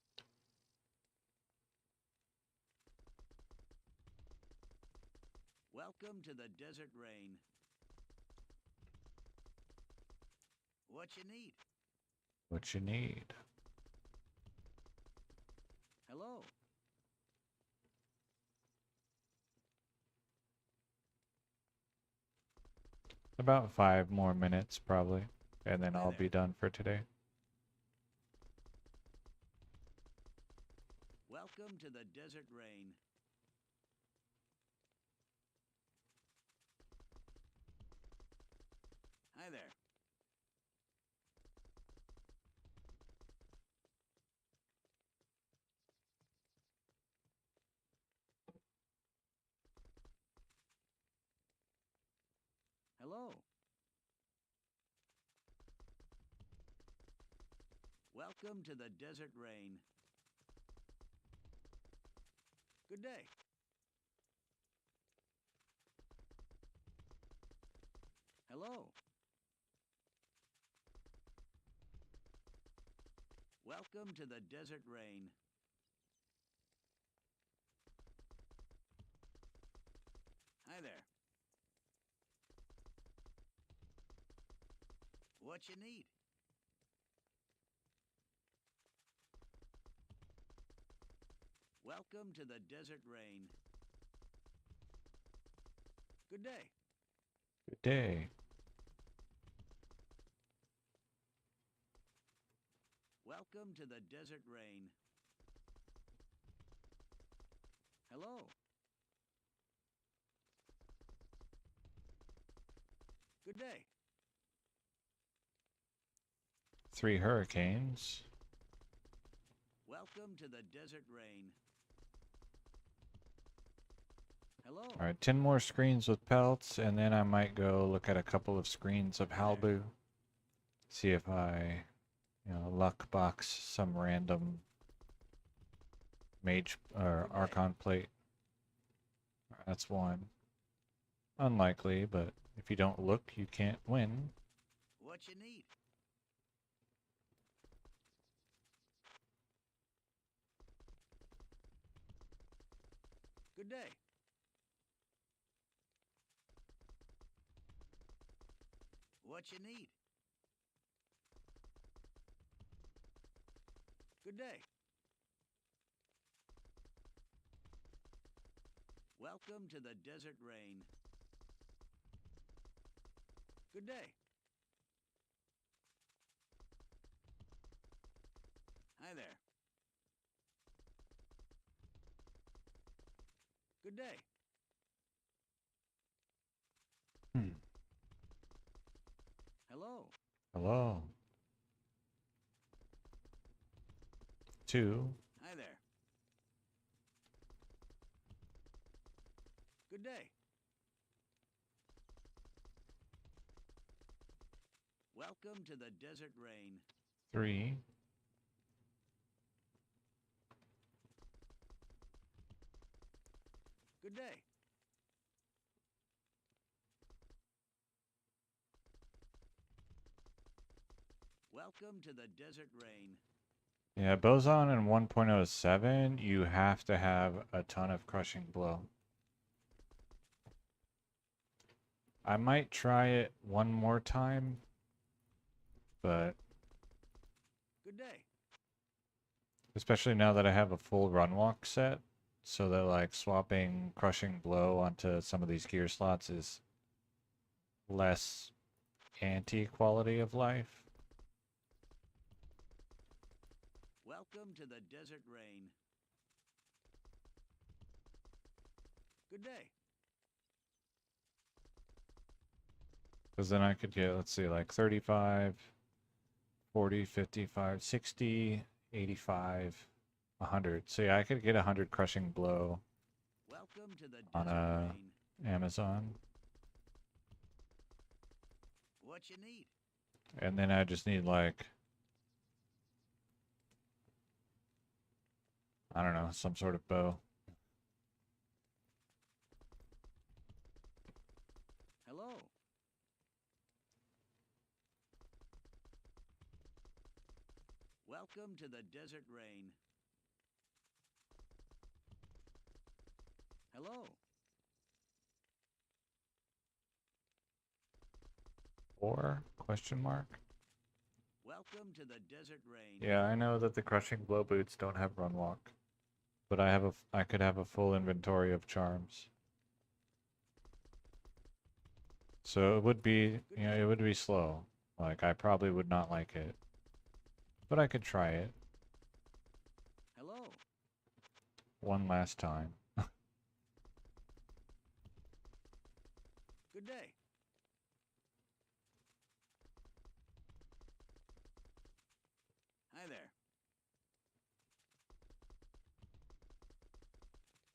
Welcome to the desert rain. What you need? What you need. Hello. About 5 more minutes, probably, and then Hi I'll there. be done for today. Welcome to the desert rain. Hi there. Hello. Welcome to the desert rain. Good day. Hello. Welcome to the desert rain. Hi there. What you need? Welcome to the desert rain. Good day. Good day. Welcome to the desert rain. Hello. Good day. 3 hurricanes. Welcome to the desert rain. Hello. Alright, 10 more screens with pelts, and then I might go look at a couple of screens of Halbu. See if I, luck box some random mage or Okay. archon plate. That's one. Unlikely, but if you don't look, you can't win. What you need? Good day. What you need? Good day. Welcome to the desert rain. Good day. Hi there. Good day. Hello. Hello. 2. Hi there. Good day. Welcome to the desert rain. 3. Good day. Welcome to the desert rain. Yeah, Boson in 1.07, you have to have a ton of crushing blow. I might try it one more time, but Good day. especially now that I have a full run walk set, so that like swapping crushing blow onto some of these gear slots is less anti-quality of life. Welcome to the desert rain. Good day. Because then I could get, let's see, like 35, 40, 55, 60, 85, 100. So yeah, I could get 100 crushing blow Welcome to the on desert rain. Amazon. What you need? And then I just need like I don't know, some sort of bow. Hello. Welcome to the desert rain. Hello. Or question mark? Welcome to the desert rain. Yeah, I know that the crushing blow boots don't have run walk, but I could have a full inventory of charms. So it would be, you know, it would be slow. Like I probably would not like it, but I could try it Hello. one last time. Good day. Hi there.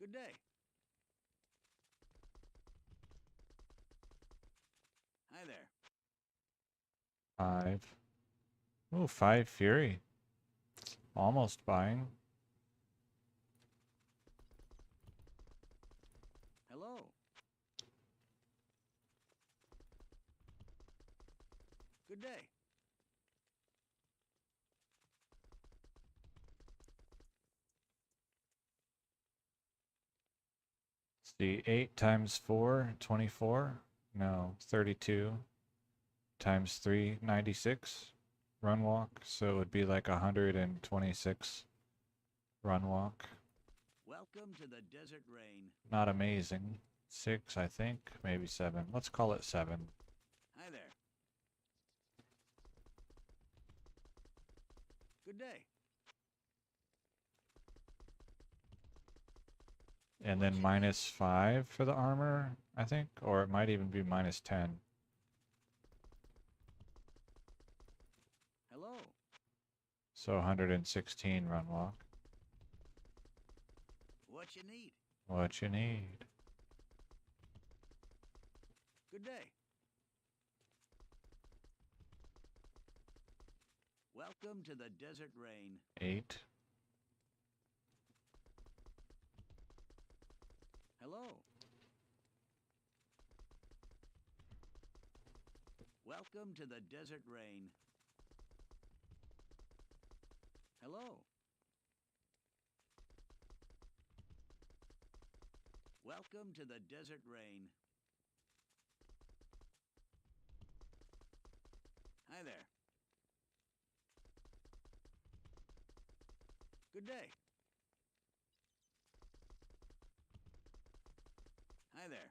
Good day. Hi there. 5. Ooh, 5 fury. Almost buying. Hello. Good day. See, 8 times 4, 24. No, 32. Times 3, 96 run walk. So it would be like 126 run walk. Welcome to the desert rain. Not amazing. 6, I think. Maybe 7. Let's call it 7. Hi there. Good day. And then minus 5 for the armor, I think. Or it might even be minus 10. Hello. So 116 run walk. What you need? What you need. Good day. Welcome to the desert rain. 8. Hello. Welcome to the desert rain. Hello. Welcome to the desert rain. Hi there. Good day. Hi there.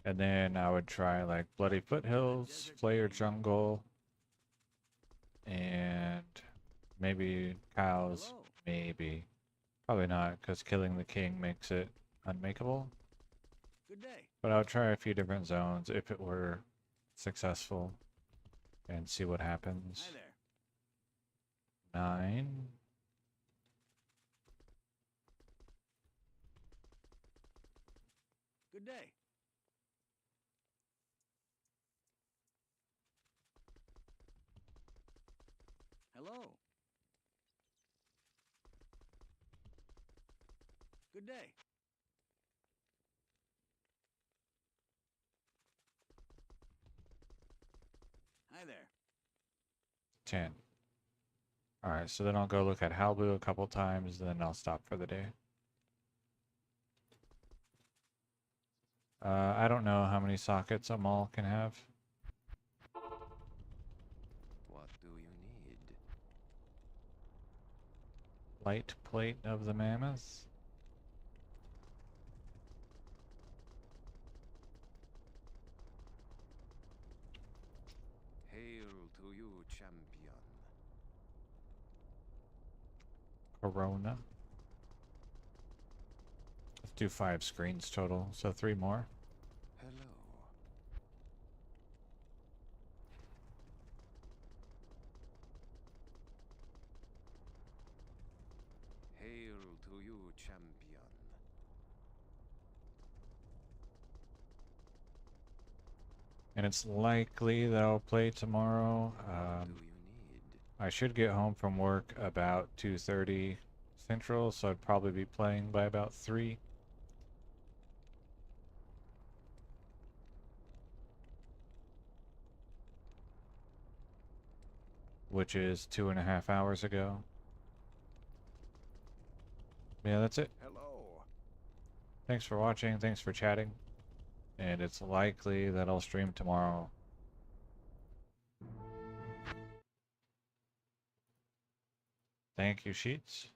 And then I would try like Bloody Foothills, Flayer Jungle, and maybe cows. Hello. Maybe. Probably not, because killing the king makes it unmakeable. Good day. But I would try a few different zones if it were successful and see what happens. Hi there. 9. Good day. Hello. Good day. Hi there. 10. Alright, so then I'll go look at Halbu a couple times, then I'll stop for the day. I don't know how many sockets a mall can have. What do you need? Light plate of the mammoth. Hail to you, champion. Corona. Let's do 5 screens total, so 3 more. Hello. Hail to you, champion. And it's likely that I'll play tomorrow. What do you need? I should get home from work about 2:30 Central, so I'd probably be playing by about 3. Which is 2.5 hours ago. Yeah, that's it. Hello. Thanks for watching, thanks for chatting, and it's likely that I'll stream tomorrow. Thank you, Sheets.